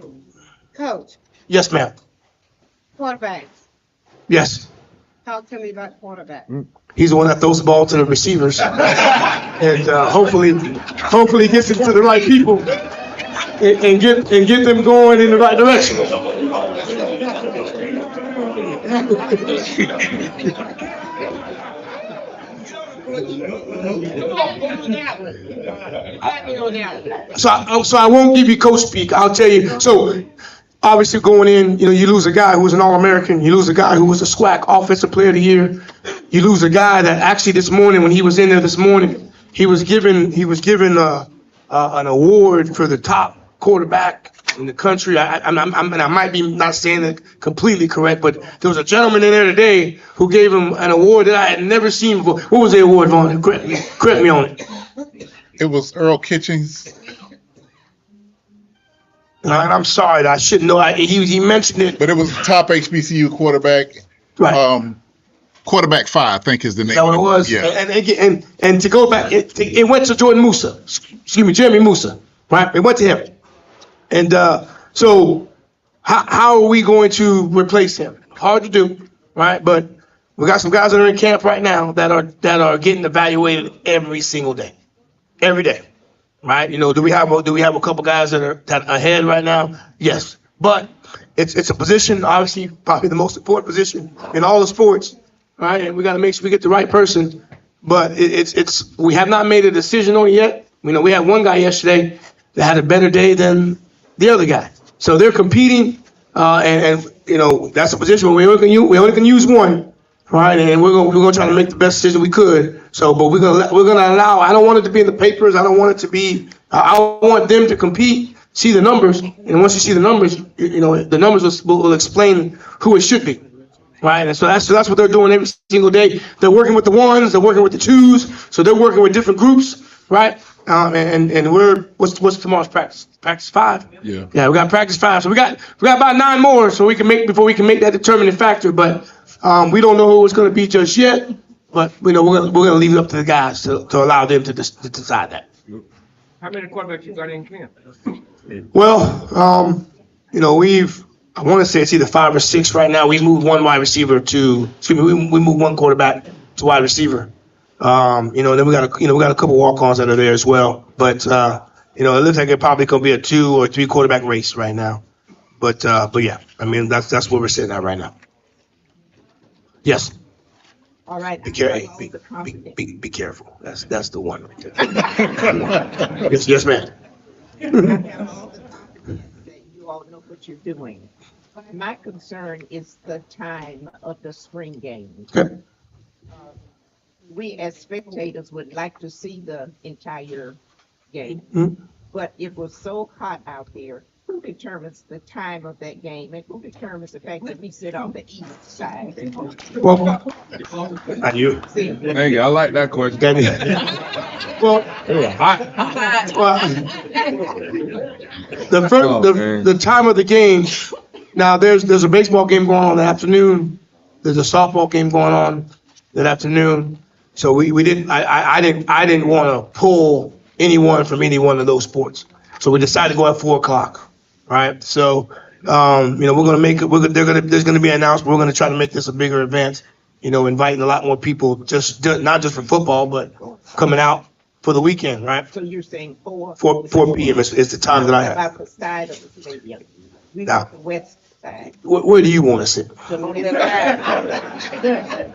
Speaker 6: Coach,
Speaker 7: Yes, ma'am.
Speaker 6: quarterbacks,
Speaker 7: Yes.
Speaker 6: talk to me about quarterbacks.
Speaker 7: He's the one that throws the ball to the receivers. And hopefully gets it to the right people and get them going in the right direction. So I won't give you coach speak. I'll tell you. So obviously going in, you lose a guy who was an All-American. You lose a guy who was a SWAC Offensive Player of the Year. You lose a guy that actually this morning, when he was in there this morning, he was given an award for the top quarterback in the country. I might be not saying it completely correct, but there was a gentleman in there today who gave him an award that I had never seen before. What was the award, Vaughn? Correct me on it.
Speaker 1: It was Earl Kitchings.
Speaker 7: And I'm sorry, I shouldn't know. He mentioned it.
Speaker 1: But it was top HBCU quarterback.
Speaker 7: Right.
Speaker 1: Quarterback 5, I think is the name.
Speaker 7: Is that what it was?
Speaker 1: Yeah.
Speaker 7: And to go back, it went to Jordan Musa. Excuse me, Jeremy Musa. Right? It went to him. And so how are we going to replace him? Hard to do, right? But we got some guys that are in camp right now that are getting evaluated every single day, every day, right? Do we have a couple guys that are ahead right now? Yes, but it's a position, obviously, probably the most important position in all the sports, right? And we got to make sure we get the right person. But we have not made a decision on it yet. We had one guy yesterday that had a better day than the other guy. So they're competing, and that's a position where we only can use one, right? And we're gonna try to make the best decision we could. So, but we're gonna allow. I don't want it to be in the papers. I don't want it to be. I want them to compete, see the numbers, and once you see the numbers, the numbers will explain who it should be, right? And so that's what they're doing every single day. They're working with the ones, they're working with the twos, so they're working with different groups, right? And we're what's tomorrow's practice? Practice 5.
Speaker 1: Yeah.
Speaker 7: Yeah, we got practice 5. So we got about 9 more, so before we can make that determining factor. But we don't know who it's going to be just yet. But we're gonna leave it up to the guys to allow them to decide that.
Speaker 12: How many quarterbacks you got in camp?
Speaker 7: Well, I want to say it's either 5 or 6 right now. We moved one wide receiver we moved one quarterback to wide receiver. Then we got a couple walk-ons that are there as well. But it looks like it probably gonna be a 2 or 3 quarterback race right now. But yeah, that's where we're sitting at right now. Yes.
Speaker 14: All right.
Speaker 7: Be careful. That's the one right there. yes, ma'am.
Speaker 15: You all know what you're doing. My concern is the time of the spring games.
Speaker 7: Okay.
Speaker 15: We as spectators would like to see the entire game, but it was so hot out there. Who determines the time of that game, and who determines the fact that we sit on the east side?
Speaker 7: Well, not you.
Speaker 9: Thank you. I like that question.
Speaker 7: Well, the time of the game. Now there's a baseball game going on in the afternoon. There's a softball game going on that afternoon. So we didn't. I didn't want to pull anyone from any one of those sports. So we decided to go at 4:00. Right. So we're gonna make it. There's gonna be an announcement. We're gonna try to make this a bigger event. Inviting a lot more people, not just for football, but coming out for the weekend. Right.
Speaker 15: So you're saying 4
Speaker 7: p.m. is the time that I have.
Speaker 15: About the side of the stadium. We
Speaker 7: Now,
Speaker 15: want the west side.
Speaker 7: Where do you want to sit?
Speaker 15: The left side.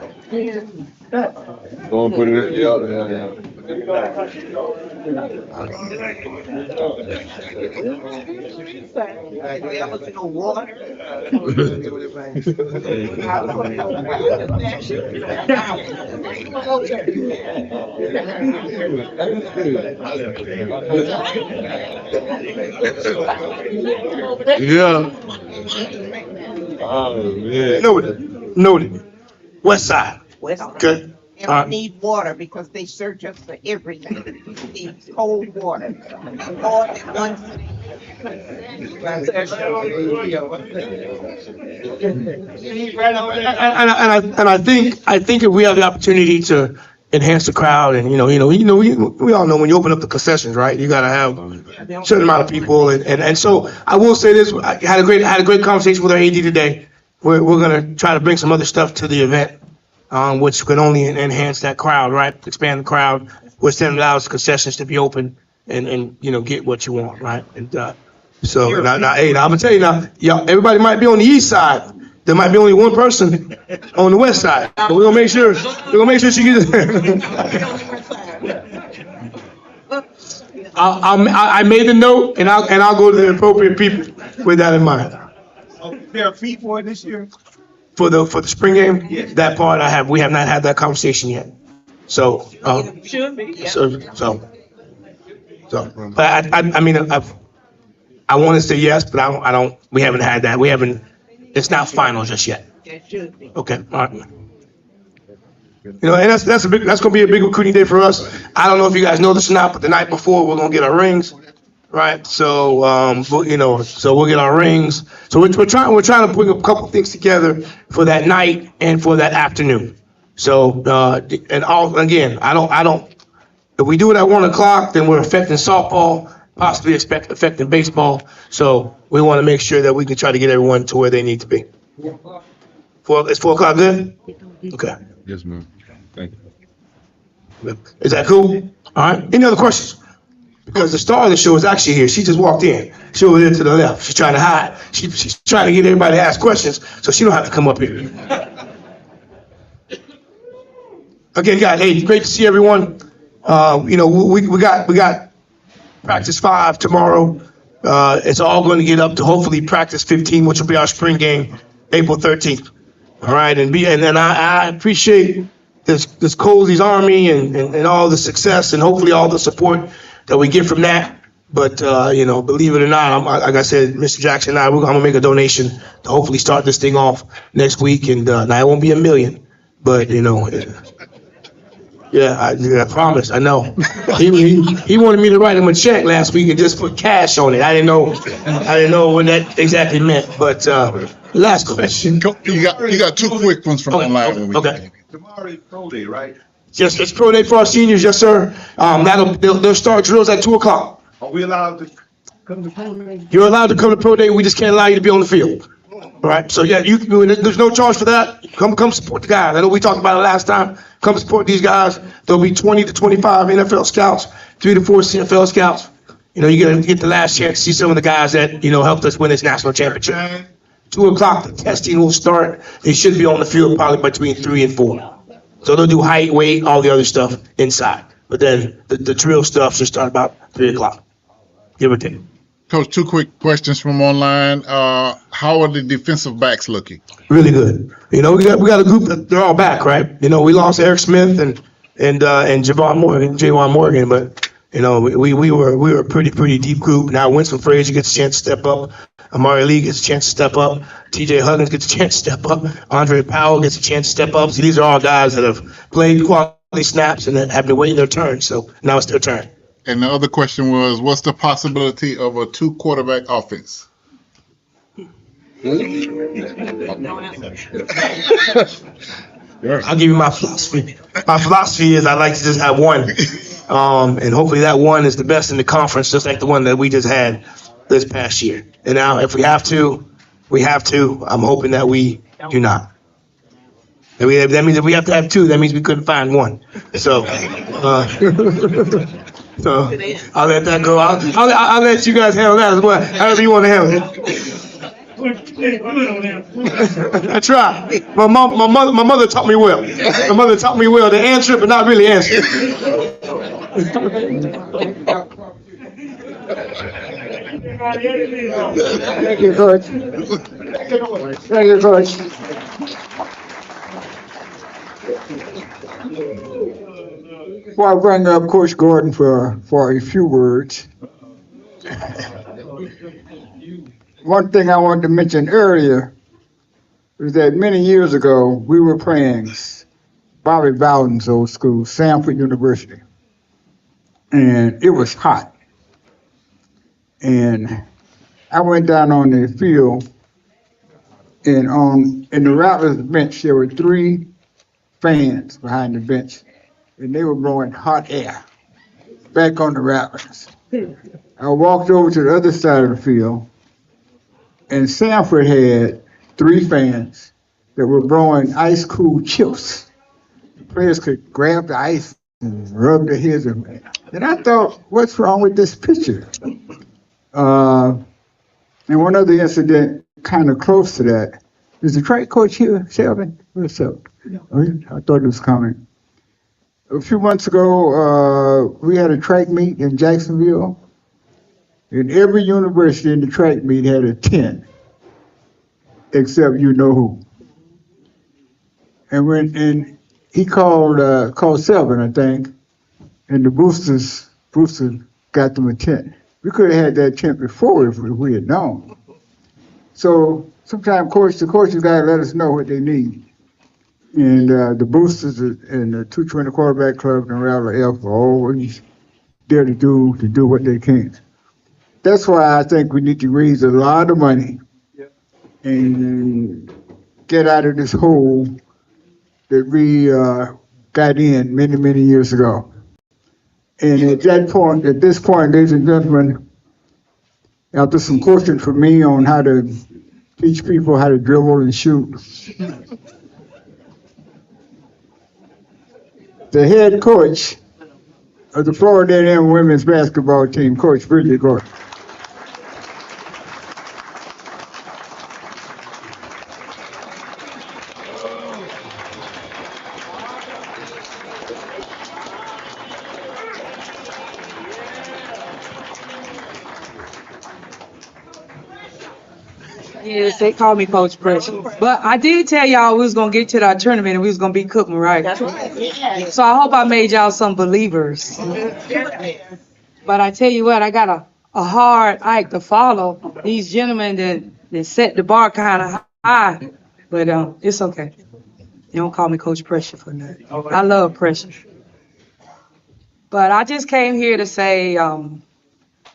Speaker 9: Go and put it in. Yeah.
Speaker 8: Yeah. Oh, man.
Speaker 7: Noted. West side. Okay.
Speaker 15: And we need water because they search us for everything. We need cold water. More than one city.
Speaker 7: And I think if we have the opportunity to enhance the crowd, and we all know when you open up the concessions, right? You gotta have a certain amount of people, and so I will say this: I had a great conversation with our AD today. We're gonna try to bring some other stuff to the event, which could only enhance that crowd, right? Expand the crowd, which then allows concessions to be open and get what you want, right? And so now, I'm gonna tell you now, y'all, everybody might be on the east side. There might be only one person on the west side. But we're gonna make sure she gets I made the note, and I'll go to the appropriate people with that in mind.
Speaker 13: There are fee for it this year?
Speaker 7: For the spring game,
Speaker 13: Yes.
Speaker 7: that part we have not had that conversation yet. So,
Speaker 15: Should be.
Speaker 7: but I mean, I want to say yes, but I don't. We haven't had that. It's not final just yet.
Speaker 15: It should be.
Speaker 7: Okay, all right. And that's going to be a big recruiting day for us. I don't know if you guys know this or not, but the night before we're going to get our rings, right? So so we'll get our rings. So we're trying to put a couple things together for that night and for that afternoon. So again, I don't. If we do it at 1:00, then we're affecting softball, possibly affecting baseball. So we want to make sure that we can try to get everyone to where they need to be. Is 4:00 good? Okay.
Speaker 9: Yes, ma'am. Thank you.
Speaker 7: Is that cool? All right. Any other questions? Because the star of the show is actually here. She just walked in. She's over there to the left. She's trying to hide. She's trying to get everybody to ask questions so she don't have to come up here. Again, guys, hey, great to see everyone. We got practice 5 tomorrow. It's all going to get up to hopefully practice 15, which will be our spring game, April 13th. All right, and I appreciate this Cozy's Army and all the success and hopefully all the support that we get from that. But believe it or not, like I said, Mr. Jackson and I'm gonna make a donation to hopefully start this thing off next week. And now it won't be $1 million, but I promise. I know. He wanted me to write him a check last week and just put cash on it. I didn't know what that exactly meant. But last question.
Speaker 1: You got 2 quick ones from online.
Speaker 7: Okay.
Speaker 13: Tomorrow is pro day, right?
Speaker 7: Yes, it's pro day for our seniors. Yes, sir. They'll start drills at 2:00.
Speaker 13: Are we allowed to come to pro day?
Speaker 7: You're allowed to come to pro day. We just can't allow you to be on the field. All right. So yeah, there's no charge for that. Come support the guys. I know we talked about it last time. Come support these guys. There'll be 20 to 25 NFL scouts, 3 to 4 CFL scouts. You're gonna get the last chance to see some of the guys that helped us win this national championship. 2:00, the testing will start. They should be on the field probably between 3 and 4. So they'll do height, weight, all the other stuff inside. But then the drill stuff should start about 3:00, give or take.
Speaker 1: Coach, 2 quick questions from online. How are the defensive backs looking?
Speaker 7: Really good. We got a group that they're all back, right? We lost Eric Smith and Javon Morgan, but we were a pretty deep group. Now Winston Frazier gets a chance to step up. Amari Lee gets a chance to step up. TJ Huggins gets a chance to step up. Andre Powell gets a chance to step up. So these are all guys that have played quality snaps and that have been waiting their turn. So now it's their turn.
Speaker 1: And the other question was, what's the possibility of a 2-quarterback offense?
Speaker 7: I'll give you my philosophy. My philosophy is I like to just have one. And hopefully that one is the best in the conference, just like the one that we just had this past year. And now if we have to, we have to. I'm hoping that we do not. That means if we have to have 2, that means we couldn't find one. So, so I'll let that go. I'll let you guys handle that as well, however you want to handle it. I try. My mother taught me well. My mother taught me well to answer, but not really answer.
Speaker 3: Thank you, Coach. Thank you, Coach. Before I bring up Coach Gordon for a few words, one thing I wanted to mention earlier is that many years ago, we were playing Bobby Bowden's old school, Samford University. And it was hot. And I went down on the field, and in the Rattlers bench, there were 3 fans behind the bench, and they were blowing hot air back on the Rattlers. I walked over to the other side of the field, and Samford had 3 fans that were blowing ice cool chips. The players could grab the ice and rub their heads. And I thought, what's wrong with this picture? And one other incident kind of close to that. Is the track coach here, Selvin? What's up? I thought it was coming. A few months ago, we had a track meet in Jacksonville, and every university in the track meet had a tent, except you know who. And he called Selvin, I think, and the boosters got them a tent. We could have had that tent before if we had known. So sometimes the coaches got to let us know what they need. And the boosters and the 220 quarterback club and Rattler F are always there to do what they can. That's why I think we need to raise a lot of money and get out of this hole that we got in many, many years ago. And at this point, ladies and gentlemen, after some questions from me on how to teach people how to dribble and shoot, the head coach of the Florida A&M women's basketball team, Coach Bridget Gordon.
Speaker 16: Yes, they call me Coach Pressure. But I did tell y'all we was gonna get to that tournament and we was gonna be cooking, right?
Speaker 15: That's right.
Speaker 16: So I hope I made y'all some believers. But I tell you what, I got a hard act to follow. These gentlemen that set the bar kind of high, but it's okay. You don't call me Coach Pressure for nothing. I love pressure. But I just came here to say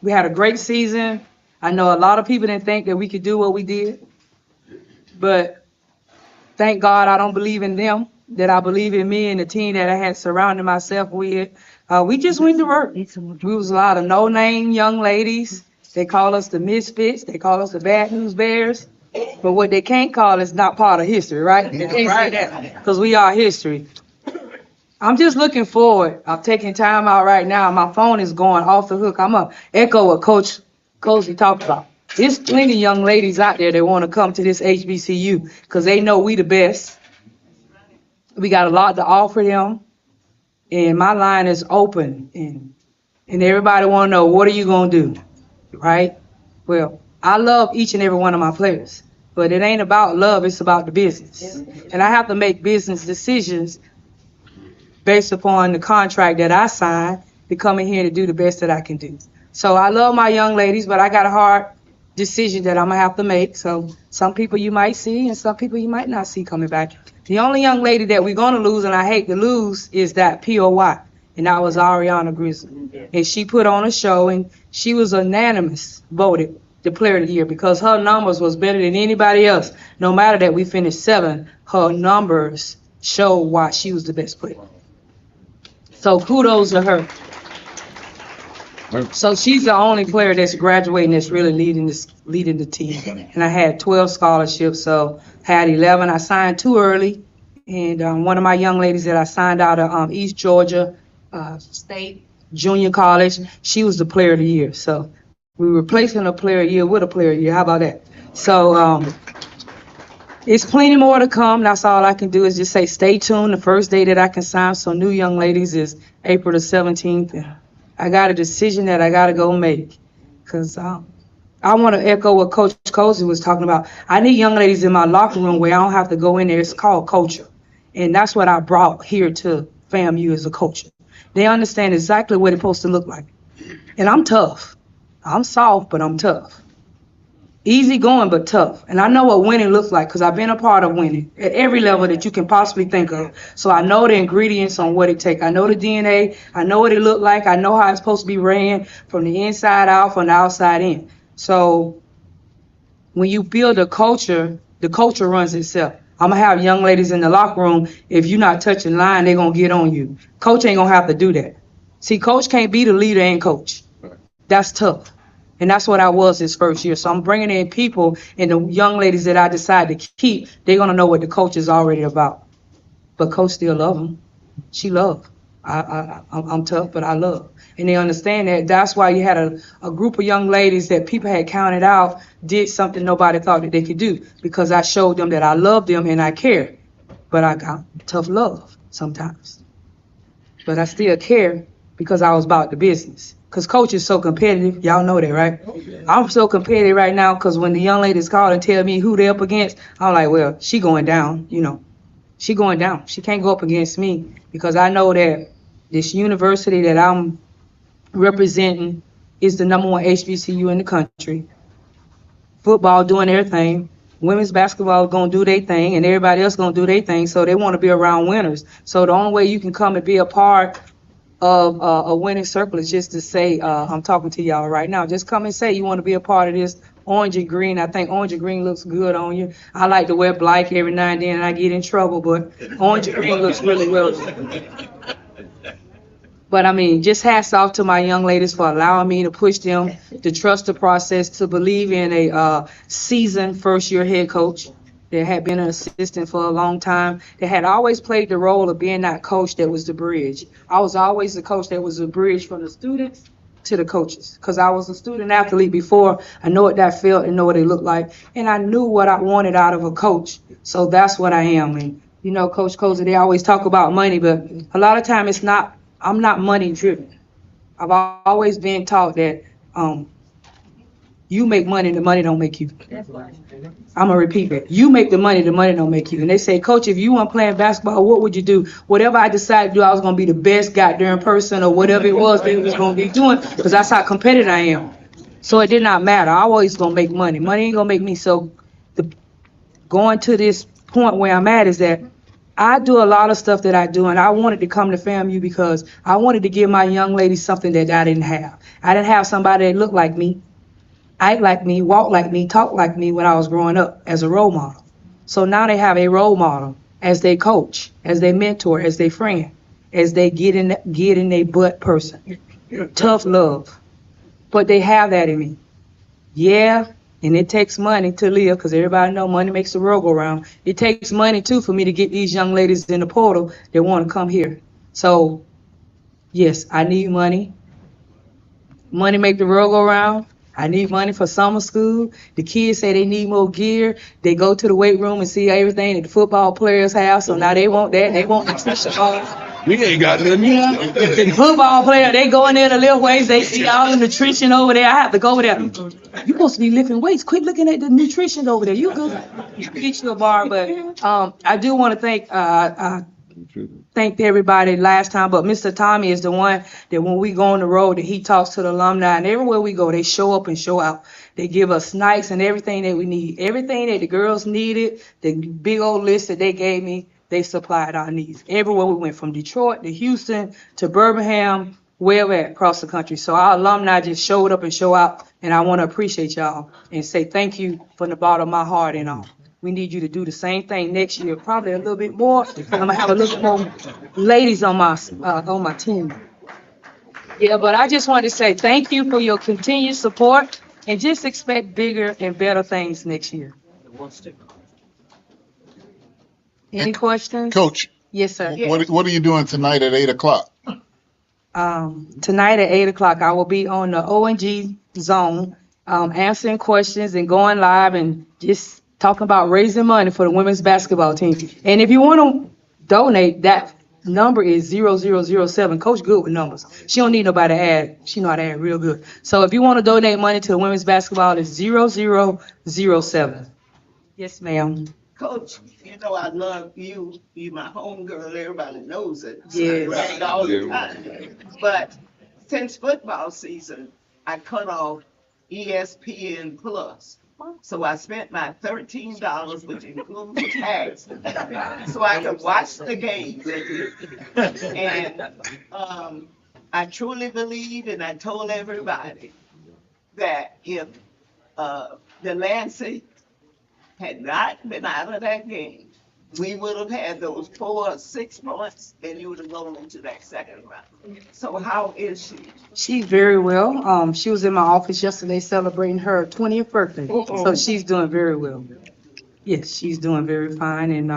Speaker 16: we had a great season. I know a lot of people didn't think that we could do what we did, but thank God I don't believe in them, that I believe in me and the team that I had surrounded myself with. We just went to work. We was a lot of no-name young ladies. They call us the misfits. They call us the bad news bears. But what they can't call is not part of history, right? They can't say that because we are history. I'm just looking forward. I'm taking time out right now. My phone is going off the hook. I'm going to echo what Coach Cozy talked about. There's plenty of young ladies out there that want to come to this HBCU because they know we the best. We got a lot to offer them. And my line is open. And everybody want to know, what are you going to do? Right? Well, I love each and every one of my players. But it ain't about love. It's about the business. And I have to make business decisions based upon the contract that I signed to come in here to do the best that I can do. So I love my young ladies, but I got a hard decision that I'm gonna have to make. So some people you might see and some people you might not see coming back. The only young lady that we're gonna lose, and I hate to lose, is that POY, and that was Ariana Grizzly. And she put on a show, and she was unanimous voted the player of the year because her numbers was better than anybody else. No matter that we finished 7th, her numbers show why she was the best player. So kudos to her. So she's the only player that's graduating that's really leading the team. And I had 12 scholarships, so had 11. I signed 2 early, and one of my young ladies that I signed out of East Georgia State Junior College, she was the player of the year. So we were replacing a player of the year with a player of the year. How about that? So, it's plenty more to come. That's all I can do is just say, stay tuned. The first day that I can sign some new young ladies is April the 17th. I got a decision that I got to go make. Cause, I want to echo what Coach Cozy was talking about. I need young ladies in my locker room where I don't have to go in there. It's called culture. And that's what I brought here to FAMU as a culture. They understand exactly what it's supposed to look like. And I'm tough. I'm soft, but I'm tough. Easy going, but tough. And I know what winning looks like because I've been a part of winning at every level that you can possibly think of. So I know the ingredients on what it takes. I know the DNA. I know what it looked like. I know how it's supposed to be ran from the inside out, from the outside in. So when you build a culture, the culture runs itself. I'm going to have young ladies in the locker room. If you're not touching line, they're going to get on you. Coach ain't going to have to do that. See, coach can't be the leader and coach. That's tough. And that's what I was this first year. So I'm bringing in people, and the young ladies that I decide to keep, they're going to know what the coach is already about. But coach still love them. She love. I'm tough, but I love. And they understand that. That's why you had a group of young ladies that people had counted out did something nobody thought that they could do, because I showed them that I love them and I care. But I got tough love sometimes. But I still care because I was about the business. Because coach is so competitive. Y'all know that, right? I'm so competitive right now because when the young ladies call and tell me who they're up against, I'm like, well, she going down, you know. She going down. She can't go up against me because I know that this university that I'm representing is the #1 HBCU in the country. Football doing their thing. Women's basketball going to do their thing, and everybody else going to do their thing. So they want to be around winners. So the only way you can come and be a part of a winning circle is just to say, I'm talking to y'all right now. Just come and say you want to be a part of this orange and green. I think orange and green looks good on you. I like to wear black every now and then, and I get in trouble, but orange and green looks really well. But I mean, just hats off to my young ladies for allowing me to push them to trust the process, to believe in a seasoned first-year head coach that had been an assistant for a long time, that had always played the role of being that coach that was the bridge. I was always the coach that was the bridge from the students to the coaches, because I was a student athlete before. I know what that felt and know what it looked like, and I knew what I wanted out of a coach. So that's what I am. And you know, Coach Cozy, they always talk about money, but a lot of time it's not. I'm not money driven. I've always been taught that you make money, the money don't make you. I'm gonna repeat that. You make the money don't make you. And they say, Coach, if you weren't playing basketball, what would you do? Whatever I decided to do, I was gonna be the best goddamn person or whatever it was they was gonna be doing, because that's how competitive I am. So it did not matter. I always gonna make money. Money ain't gonna make me. So going to this point where I'm at is that I do a lot of stuff that I do, and I wanted to come to FAMU because I wanted to give my young ladies something that I didn't have. I didn't have somebody that looked like me, act like me, walk like me, talk like me when I was growing up as a role model. So now they have a role model as their coach, as their mentor, as their friend, as they get in their butt person. Tough love. But they have that in me. Yeah. And it takes money to live, because everybody know money makes the world go round. It takes money, too, for me to get these young ladies in the portal that want to come here. So, yes, I need money. Money make the world go round. I need money for summer school. The kids say they need more gear. They go to the weight room and see everything that the football players have. So now they want that. They want nutrition bars.
Speaker 13: We ain't got nothing.
Speaker 16: The football player, they go in there to lift weights. They see all the nutrition over there. I have to go over there. You supposed to be lifting weights. Quit looking at the nutrition over there. You good? You can get you a bar. But I do want to thank thanked everybody last time, but Mr. Tommy is the one that when we go on the road, that he talks to the alumni, and everywhere we go, they show up and show out. They give us snacks and everything that we need. Everything that the girls needed, the big old list that they gave me, they supplied our needs. Everywhere we went, from Detroit to Houston to Birmingham, wherever across the country. So our alumni just showed up and show out, and I want to appreciate y'all and say thank you from the bottom of my heart and all. We need you to do the same thing next year, probably a little bit more. I'm gonna have a little more ladies on my team. Yeah, but I just wanted to say thank you for your continued support, and just expect bigger and better things next year. Any questions?
Speaker 1: Coach,
Speaker 16: Yes, sir.
Speaker 1: what are you doing tonight at 8 o'clock?
Speaker 16: Tonight at 8 o'clock, I will be on the ONG zone answering questions and going live and just talking about raising money for the women's basketball team. And if you want to donate, that number is 0007. Coach good with numbers. She don't need nobody to add. She know how to add real good. So if you want to donate money to the women's basketball, it's 0007. Yes, ma'am.
Speaker 11: Coach, you know I love you. You my homegirl. Everybody knows it.
Speaker 16: Yes.
Speaker 11: Right all the time. But since football season, I cut off ESPN Plus. So I spent my $13, which includes tax, so I could watch the games. And I truly believe, and I told everybody, that if the Lancey had not been out of that game, we would have had those 4 or 6 points, and you would have gone into that second round. So how is she?
Speaker 16: She's very well. She was in my office yesterday celebrating her 20th birthday. So she's doing very well. Yes, she's doing very fine, and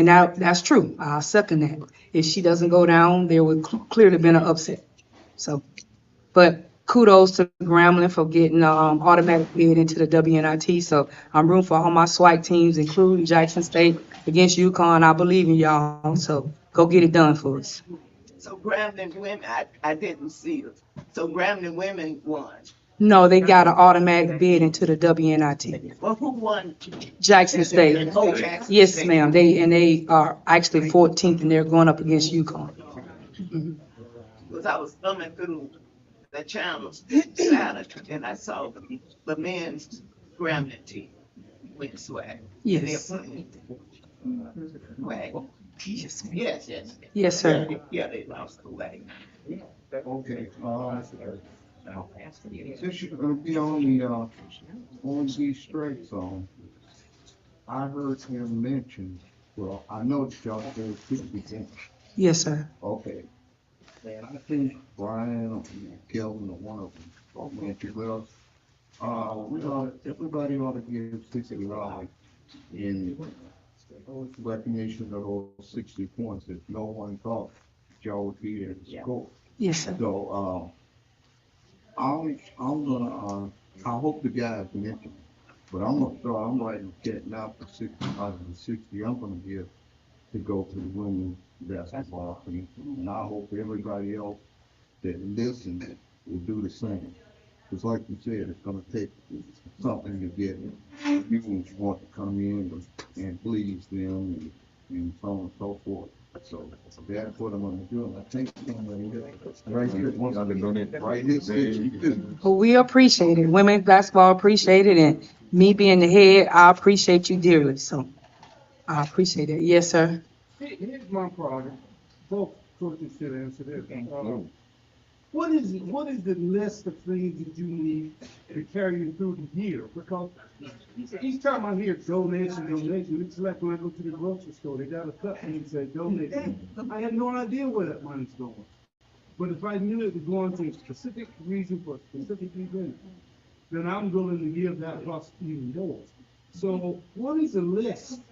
Speaker 16: that's true. I'll second that. If she doesn't go down, there would clearly been an upset. So, but kudos to Grambling for getting automatic bid into the WNIT. So I'm rooting for all my SWAC teams, including Jackson State against UConn. I believe in y'all. So go get it done for us.
Speaker 11: So Grambling women, I didn't see it. So Grambling women won.
Speaker 16: No, they got an automatic bid into the WNIT.
Speaker 11: Well, who won?
Speaker 16: Jackson State.
Speaker 11: Oh, Jackson
Speaker 16: Yes,
Speaker 11: State.
Speaker 16: ma'am. They are actually 14th, and they're going up against UConn.
Speaker 11: Because I was thumbing through the channels Saturday, and I saw the men's Grambling team win SWAC.
Speaker 16: Yes.
Speaker 11: Swag.
Speaker 16: Yes, ma'am.
Speaker 11: Yes.
Speaker 16: Yes, sir.
Speaker 11: Yeah, they lost the way.
Speaker 17: Okay, since you're gonna be on the straight zone, I heard him mention, well, I know that y'all said 50%.
Speaker 16: Yes, sir.
Speaker 17: Okay. And I think Brian or Kelvin or one of them mentioned, well, everybody ought to give $60 in recognition of those 60 points that no one thought y'all would be there to score.
Speaker 16: Yes, sir.
Speaker 17: So, I'm gonna, I hope the guys mention, but I'm writing a check now for 60 out of the 60 I'm gonna give to go to the women's basketball team. And I hope everybody else that listens will do the same. Because like you said, it's gonna take something to get people who want to come in and please them and so on and so forth. So that's what I'm gonna do. And I think right here,
Speaker 16: Well, we appreciate it. Women's basketball appreciate it, and me being the head, I appreciate you dearly. So I appreciate it. Yes, sir.
Speaker 5: Here's my problem. Both coaches should answer this. What is the list of things that you need to carry you through the year? Because each time I hear donation, it's like when I go to the grocery store, they got a cup and it says donation. I have no idea where that money's going. But if I knew it was going to a specific reason for a specific event, then I'm willing to give that plus even more. So what is the list?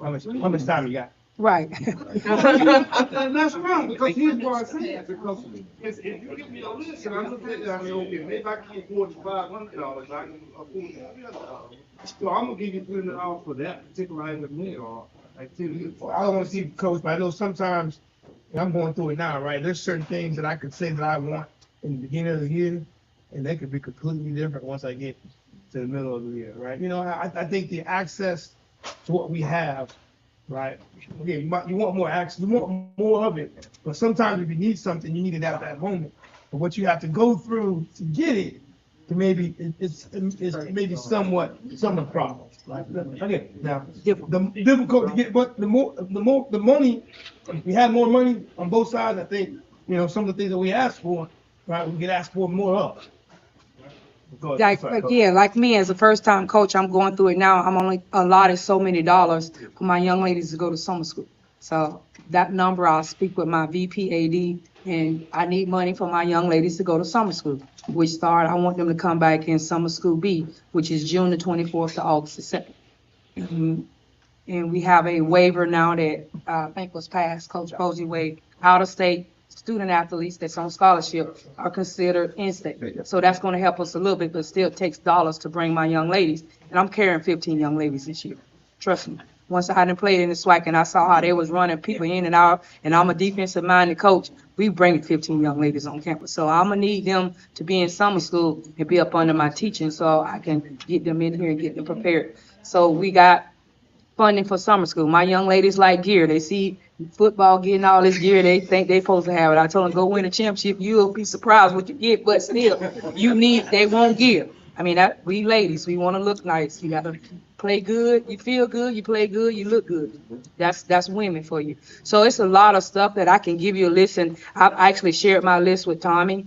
Speaker 7: How much time you got?
Speaker 16: Right.
Speaker 5: And that's wrong, because here's why I say that, because if you give me a list and I'm looking at it, I say, okay, maybe I can afford $500, I can afford $300. So I'm gonna give you $300 for that particular item there, or activity.
Speaker 7: I don't want to see coach, but I know sometimes, and I'm going through it now, right? There's certain things that I could say that I want in the beginning of the year, and they could be completely different once I get to the middle of the year, right? You know, I think the access to what we have, right? Okay, you want more access, you want more of it, but sometimes if you need something, you need it at that moment. But what you have to go through to get it, to maybe it's maybe somewhat problem. Right? Okay, now the difficult to get, but the more money, if we have more money on both sides, I think some of the things that we ask for, right, we can ask for more of.
Speaker 16: Like me as a first-time coach, I'm going through it now. I'm only allotted so many dollars for my young ladies to go to summer school. So that number, I'll speak with my VP AD, and I need money for my young ladies to go to summer school, which I want them to come back in summer school B, which is June the 24th to August the 2nd. And we have a waiver now that I think was passed, Coach Posey waived out-of-state student athletes that's on scholarship are considered in-state. So that's gonna help us a little bit, but still takes dollars to bring my young ladies. And I'm carrying 15 young ladies this year. Trust me. Once I done played in the SWAC and I saw how they was running people in and out, and I'm a defensive-minded coach, we bring 15 young ladies on campus. So I'm gonna need them to be in summer school and be up under my teaching so I can get them in here and get them prepared. So we got funding for summer school. My young ladies like gear. They see football getting all this gear, they think they supposed to have it. I told them, go win a championship, you'll be surprised what you get, but still, they want gear. I mean, we ladies, we wanna look nice. You gotta play good, you feel good, you play good, you look good. That's women for you. So it's a lot of stuff that I can give you a list, and I've actually shared my list with Tommy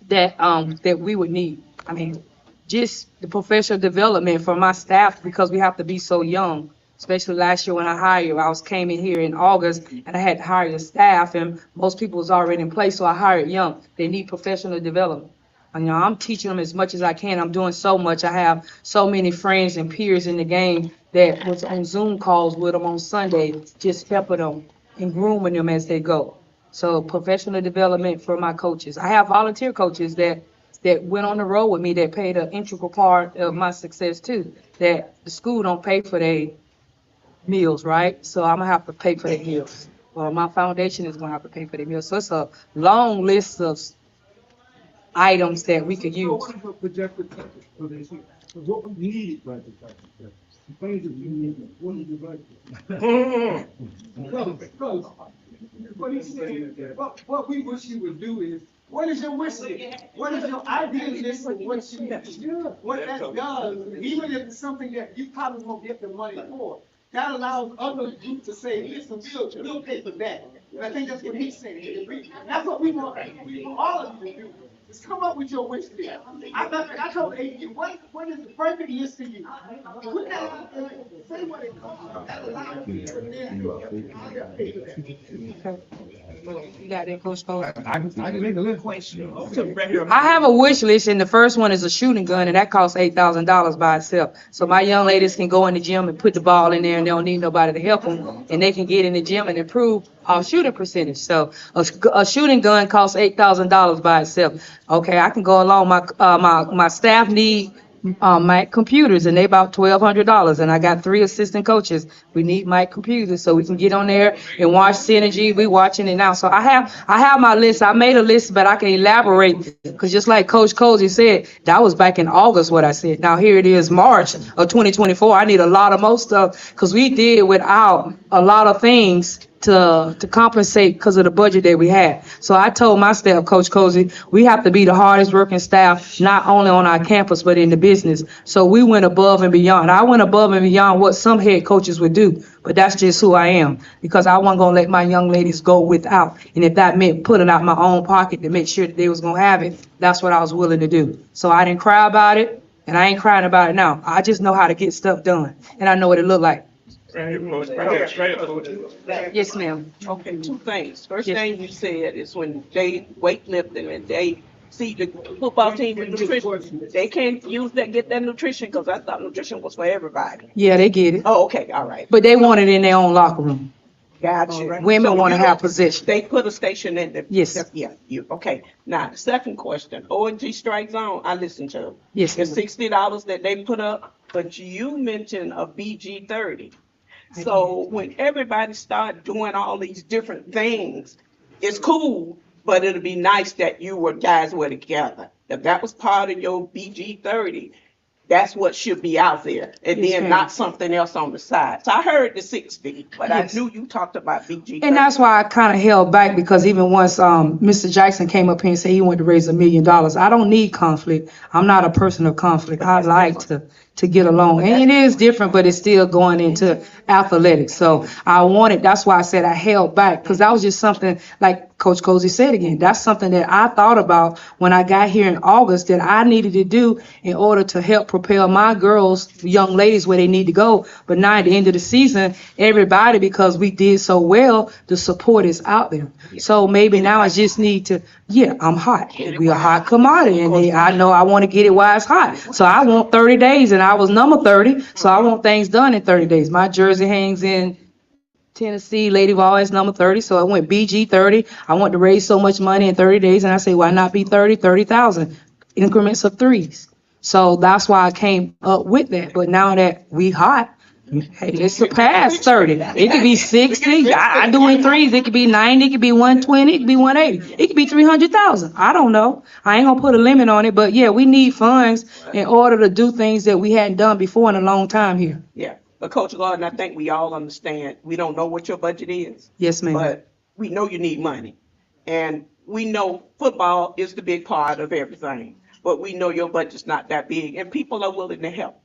Speaker 16: that we would need. I mean, just the professional development for my staff, because we have to be so young. Especially last year when I came in here in August and I had to hire the staff, and most people was already in place, so I hired young. They need professional development. And, I'm teaching them as much as I can. I'm doing so much. I have so many friends and peers in the game that was on Zoom calls with them on Sunday, just helping them and grooming them as they go. So professional development for my coaches. I have volunteer coaches that went on the road with me that played an integral part of my success too, that the school don't pay for their meals, right? So I'm gonna have to pay for their meals. Well, my foundation is gonna have to pay for their meals. So it's a long list of items that we could use.
Speaker 5: What is the projected budget for this year? Because what we need budget, the things that we need, what is the budget? Because what he said, what we wish you would do is, what is your wish list? What is your ideal list of what you need? What that does, even if it's something that you probably won't get the money for, that allows other groups to say, listen, we'll pay for that. And I think that's what he's saying. That's what we want all of you to do. Just come up with your wish list. I told AD, what is the perfect list for you? Put that out there, say what it costs. That allows you to then
Speaker 16: You got that, Coach Cole?
Speaker 5: I can make a little question.
Speaker 16: I have a wish list, and the first one is a shooting gun, and that costs $8,000 by itself. So my young ladies can go in the gym and put the ball in there, and they don't need nobody to help them, and they can get in the gym and improve our shooting percentage. So a shooting gun costs $8,000 by itself. Okay, I can go along. My staff need Mac computers, and they about $1,200, and I got 3 assistant coaches. We need Mac computers so we can get on there and watch Synergy. We watching it now. So I have my list. I made a list, but I can elaborate, because just like Coach Cozy said, that was back in August what I said. Now here it is, March of 2024. I need a lot of more stuff, because we did without a lot of things to compensate because of the budget that we had. So I told my staff, Coach Cozy, we have to be the hardest working staff, not only on our campus, but in the business. So we went above and beyond. I went above and beyond what some head coaches would do, but that's just who I am, because I wasn't gonna let my young ladies go without. And if that meant putting out my own pocket to make sure that they was gonna have it, that's what I was willing to do. So I didn't cry about it, and I ain't crying about it now. I just know how to get stuff done, and I know what it looked like. Yes, ma'am.
Speaker 18: Okay, 2 things. First thing you said is when they weightlifting and they see the football team with nutrition, they can't get that nutrition, because I thought nutrition was for everybody.
Speaker 16: Yeah, they get it.
Speaker 18: Oh, okay, all right.
Speaker 16: But they want it in their own locker room.
Speaker 18: Gotcha.
Speaker 16: Women want to have position.
Speaker 18: They put a station in there.
Speaker 16: Yes.
Speaker 18: Yeah, okay. Now, the second question, ONG Strike Zone, I listened to.
Speaker 16: Yes.
Speaker 18: It's $60 that they put up, but you mentioned a BG 30. So when everybody start doing all these different things, it's cool, but it'll be nice that guys were together. If that was part of your BG 30, that's what should be out there, and
Speaker 16: Yes,
Speaker 18: then
Speaker 16: ma'am.
Speaker 18: not something else on the side. So I heard the 60, but
Speaker 16: Yes.
Speaker 18: I knew you talked about BG 30.
Speaker 16: And that's why I kind of held back, because even once Mr. Jackson came up here and said he wanted to raise $1 million, I don't need conflict. I'm not a person of conflict. I like to get along. And it is different, but it's still going into athletics. So that's why I said I held back, because that was just something, like Coach Cozy said again, that's something that I thought about when I got here in August that I needed to do in order to help propel my girls, young ladies, where they need to go. But now at the end of the season, everybody, because we did so well, the support is out there. So maybe now I just need to, I'm hot. We a hot commodity, and I know I want to get it while it's hot. So I want 30 days, and I was number 30, so I want things done in 30 days. My jersey hangs in Tennessee Lady Voice number 30, so I went BG 30. I want to raise so much money in 30 days, and I say, why not be 30,000 increments of threes? So that's why I came up with that. But now that we hot, hey, let's surpass 30. It could be 60. I do in threes. It could be 90. It could be 120. It could be 180. It could be 300,000. I don't know. I ain't gonna put a limit on it, but yeah, we need funds in order to do things that we hadn't done before in a long time here.
Speaker 18: Yeah, but Coach Gordon, I think we all understand, we don't know what your budget is.
Speaker 16: Yes, ma'am.
Speaker 18: But we know you need money. And we know football is the big part of everything. But we know your budget's not that big, and people are willing to help.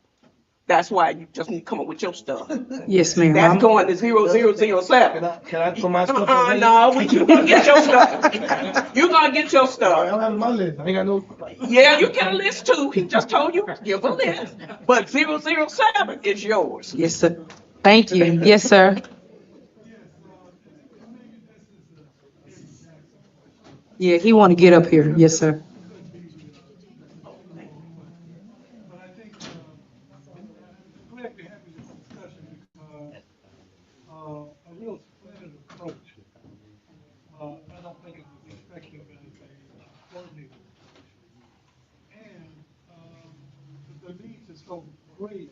Speaker 18: That's why you just need to come up with your stuff.
Speaker 16: Yes, ma'am.
Speaker 18: That's going to 0007.
Speaker 7: Can I put my stuff on?
Speaker 18: No, you gonna get your stuff. You gonna get your
Speaker 7: I
Speaker 18: stuff.
Speaker 7: don't have my list. I ain't got no.
Speaker 18: Yeah, you get a list too. He just told you, give a list. But 007 is yours.
Speaker 16: Yes, sir. Thank you. Yes, sir. Yeah, he want to get up here. Yes, sir.
Speaker 5: But I think, I'm glad we're having this discussion because, a real standard approach, I don't think it's effective as a coordinated. And, the needs is so great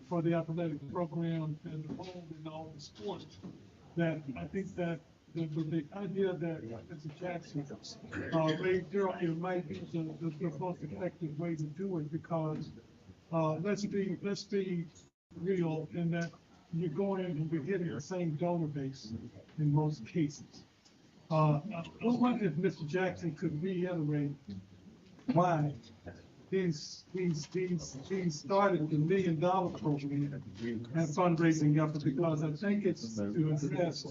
Speaker 5: for the athletic program and the role in all the sports that I think that the idea that Mr. Jackson, raised earlier might be the most effective way to do it because, let's be real in that you're going and you're getting the same donor base in most cases. I wonder if Mr. Jackson could reiterate why he's started the $1 million program and fundraising effort because I think it's to address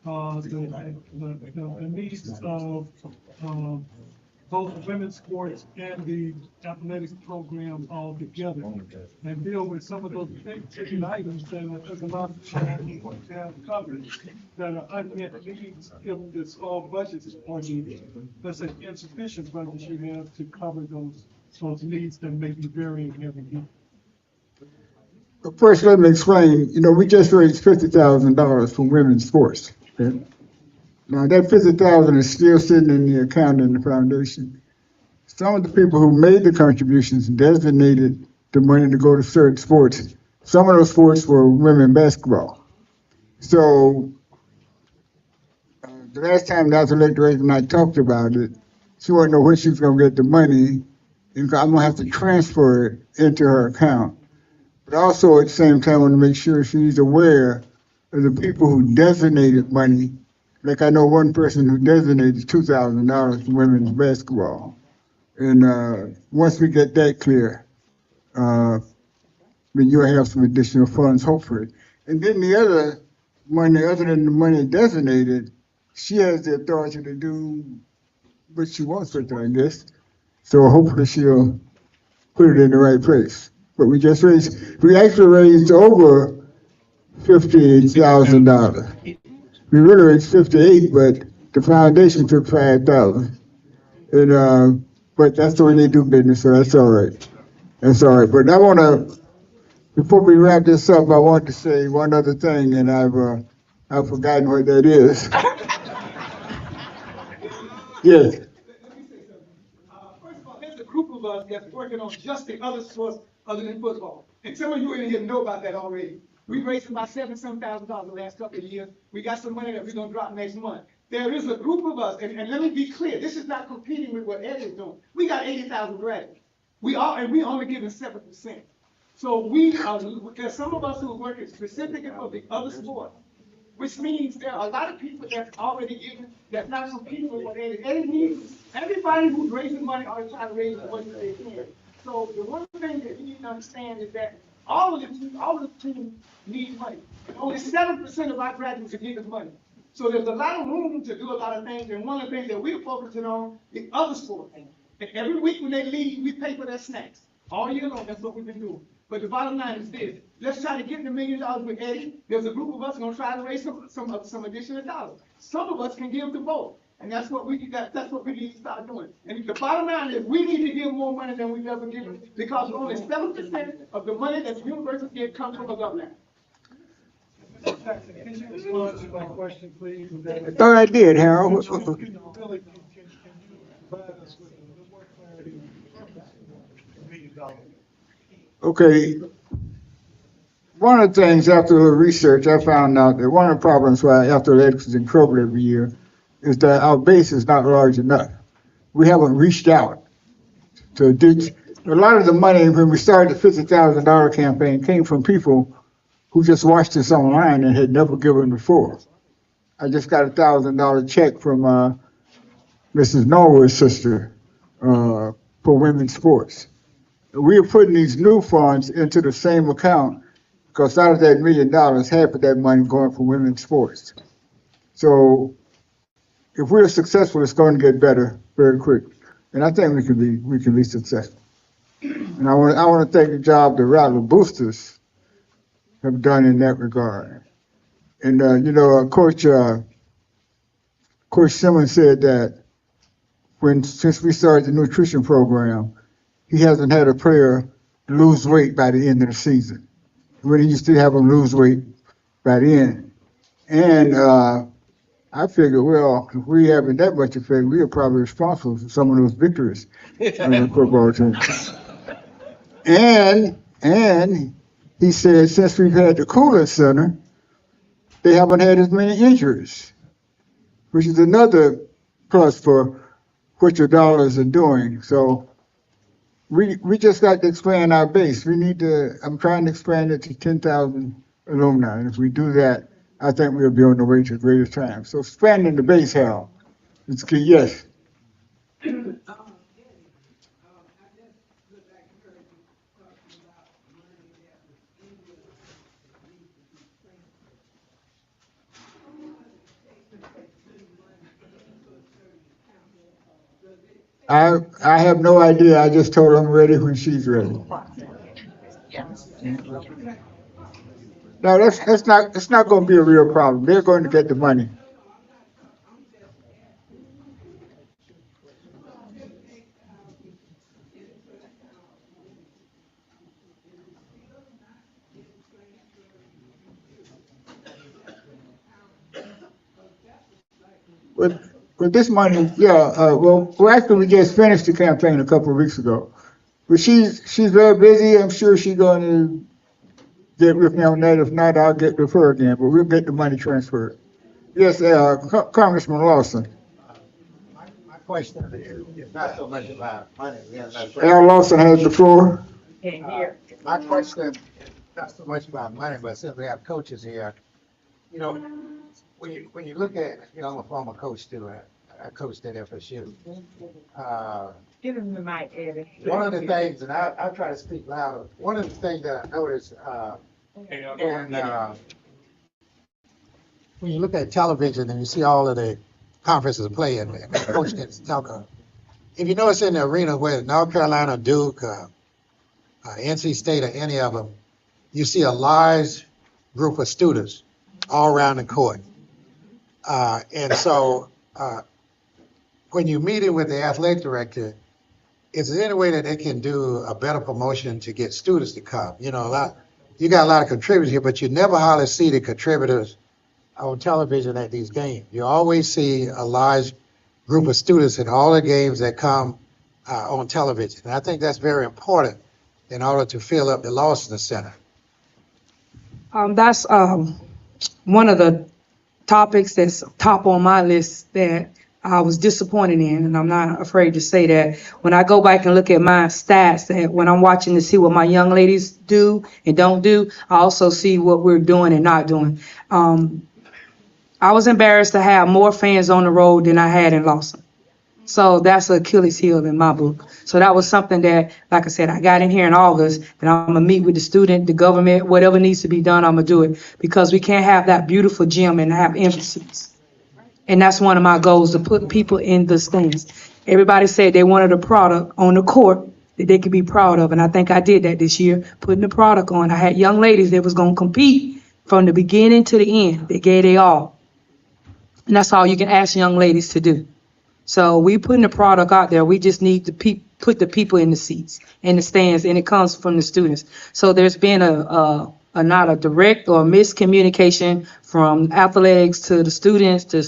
Speaker 5: the needs of both women's sports and the athletics program all together and deal with some of those big ticket items that there's a lot of people to have covered that are unmet needs if the small budgets or the, let's say, insufficient budgets you have to cover those needs that may be varying every year.
Speaker 3: First, let me explain. We just raised $50,000 for women's sports. Okay? Now, that $50,000 is still sitting in the account in the foundation. Some of the people who made the contributions designated the money to go to certain sports. Some of those sports were women basketball. So, the last time the athletic director and I talked about it, she wanted to know where she was going to get the money, and I'm going to have to transfer it into her account. But also, at the same time, I want to make sure she's aware of the people who designated money. Like I know one person who designated $2,000 for women's basketball. And once we get that clear, then you'll have some additional funds, hopefully. And then the other money, other than the money designated, she has the authority to do what she wants with it, I guess. So hopefully she'll put it in the right place. But we actually raised over $58,000. We really raised 58, but the foundation took 5,000. And but that's the way they do business, so that's all right. That's all right. But I want to, before we wrap this up, I want to say one other thing, and I've forgotten what that is. Yes.
Speaker 4: First of all, there's a group of us that's working on just the other sports other than football. And some of you in here know about that already. We raised about $7,000 the last couple of years. We got some money that we're gonna drop next month. There is a group of us, and let me be clear, this is not competing with what Ed is doing. We got 80,000 graduates. We only giving 7%. So there's some of us who are working specifically for the other sport, which means there are a lot of people that's already giving, that's not competing with what Ed is. Ed needs, everybody who's raising money ought to try to raise the money they can. So the one thing that you need to understand is that all of the teams need money. Only 7% of our graduates are getting money. So there's a lot of room to do a lot of things, and one of the things that we're focusing on is other sports. And every week when they leave, we pay for their snacks. All year long, that's what we've been doing. But the bottom line is this: let's try to get the $1 million with Eddie. There's a group of us gonna try to raise some additional dollars. Some of us can give to both, and that's what we need to start doing. And the bottom line is we need to give more money than we've ever given because only 7% of the money that the university get comes from the government.
Speaker 5: Jackson, can you respond to my question, please?
Speaker 3: I thought I did, Harold.
Speaker 5: Can you really, can you provide us with more clarity on the purpose of $1 million?
Speaker 3: Okay. One of the things after the research, I found out that one of the problems why athletics is in trouble every year is that our base is not large enough. We haven't reached out to ditch. A lot of the money when we started the $50,000 campaign came from people who just watched us online and had never given before. I just got $1,000 check from Mrs. Norwood's sister for women's sports. We are putting these new funds into the same account because out of that $1 million, half of that money going for women's sports. So if we're successful, it's going to get better very quick. And I think we can be successful. And I want to thank the job the Rattler Boosters have done in that regard. And Coach Simmons said that since we started the nutrition program, he hasn't had a player lose weight by the end of the season. When he used to have them lose weight by the end. And I figured, well, if we having that much effect, we are probably responsible for some of those victories on the football team. And he said since we've had the Cooler Center, they haven't had as many injuries, which is another plus for what your dollars are doing. So we just got to expand our base. I'm trying to expand it to 10,000 alumni. And if we do that, I think we'll be on the way to greater time. So expanding the base, Hal, it's key, yes. I have no idea. I just told her I'm ready when she's ready. No, it's not going to be a real problem. They're going to get the money. With this money, well, actually, we just finished the campaign a couple of weeks ago. But she's very busy. I'm sure she's going to get with me on that. If not, I'll get with her again. But we'll get the money transferred. Yes, Congressman Lawson.
Speaker 2: My question is not so much about money.
Speaker 3: Al Lawson has the floor.
Speaker 2: My question is not so much about money, but since we have coaches here, when you look at, I'm a former coach too. I coached at FSU.
Speaker 15: Give him the mic, Eddie.
Speaker 2: One of the things, and I'll try to speak louder. One of the things that I noticed when you look at television and you see all of the conferences playing, coach gets talk. If you notice in the arena where North Carolina, Duke, NC State, or any of them, you see a large group of students all around the court. And so when you're meeting with the athletic director, is there any way that they can do a better promotion to get students to come? You got a lot of contributors here, but you never hardly see the contributors on television at these games. You always see a large group of students in all the games that come on television. And I think that's very important in order to fill up the Lawson Center.
Speaker 16: That's one of the topics that's top on my list that I was disappointed in, and I'm not afraid to say that. When I go back and look at my stats, that when I'm watching to see what my young ladies do and don't do, I also see what we're doing and not doing. I was embarrassed to have more fans on the road than I had in Lawson. So that's an Achilles heel in my book. So that was something that, like I said, I got in here in August, and I'm gonna meet with the student, the government, whatever needs to be done, I'm gonna do it, because we can't have that beautiful gym and have empty seats. And that's one of my goals, to put people in the stands. Everybody said they wanted a product on the court that they could be proud of, and I think I did that this year, putting the product on. I had young ladies that was gonna compete from the beginning to the end. They gave their all. And that's all you can ask young ladies to do. So we putting the product out there. We just need to put the people in the seats, in the stands, and it comes from the students. So there's been a not a direct or miscommunication from athletics to the students to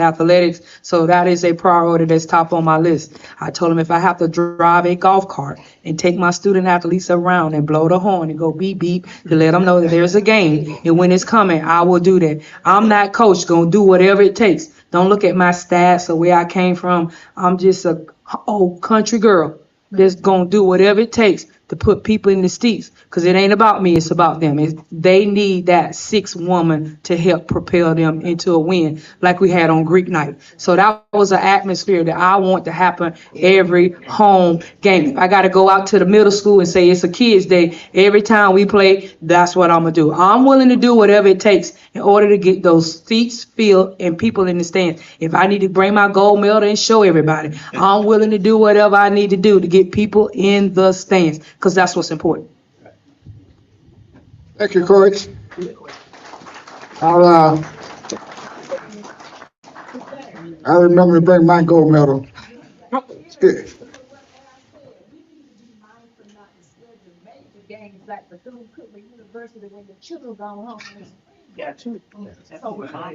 Speaker 16: athletics. So that is a priority that's top on my list. I told them if I have to drive a golf cart and take my student athletes around and blow the horn and go beep beep to let them know that there's a game and when it's coming, I will do that. I'm not coach, gonna do whatever it takes. Don't look at my stats or where I came from. I'm just a old country girl that's gonna do whatever it takes to put people in the seats, because it ain't about me, it's about them. They need that sixth woman to help propel them into a win like we had on Greek night. So that was an atmosphere that I want to happen every home game. If I got to go out to the middle school and say it's a kids day, every time we play, that's what I'm going to do. I'm willing to do whatever it takes in order to get those seats filled and people in the stands. If I need to bring my gold medal and show everybody, I'm willing to do whatever I need to do to get people in the stands, because that's what's important.
Speaker 3: Thank you, Coach. I remember to bring my gold medal. Good.
Speaker 14: Games like the Thune-Cookman University when the children go home.
Speaker 18: Yeah, too.
Speaker 16: That's out of our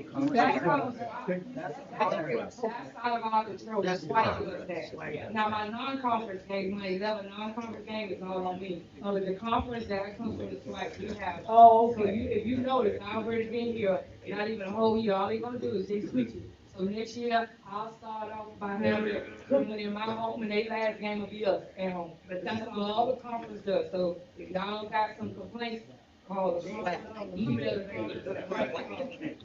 Speaker 16: control. That's why it was that. Now, my non-conference game, my 11 non-conference game is all on me. With the conference that comes from the SWAC, we have. Oh, so if you notice, I already been here, not even a whole year, all they gonna do is they switch it. So next year, I'll start off by having someone in my home and their last game will be us at home. But that's all the conference does. So if y'all got some complaints, call us, email us.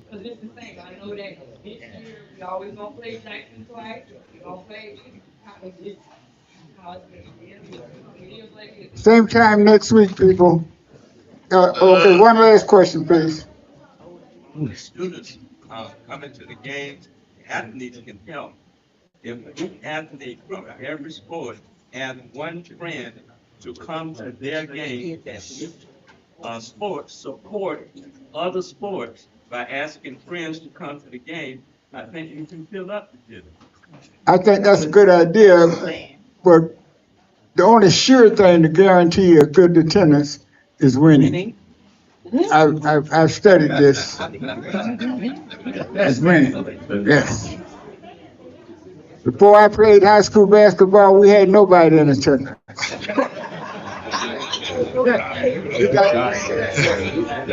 Speaker 16: Because it's the thing, I know that this year, we always gonna play Jackson twice, we gonna play,
Speaker 3: Same time next week, people. Okay, one last question, please.
Speaker 19: Students coming to the games, athletes can help. If each athlete from every sport has one friend to come to their game, and each sport support other sports by asking friends to come to the game, I think you can fill up the gym.
Speaker 3: I think that's a good idea, but the only sure thing to guarantee a good attendance is winning. I've studied this. It's winning, yes. Before I played high school basketball, we had nobody in attendance.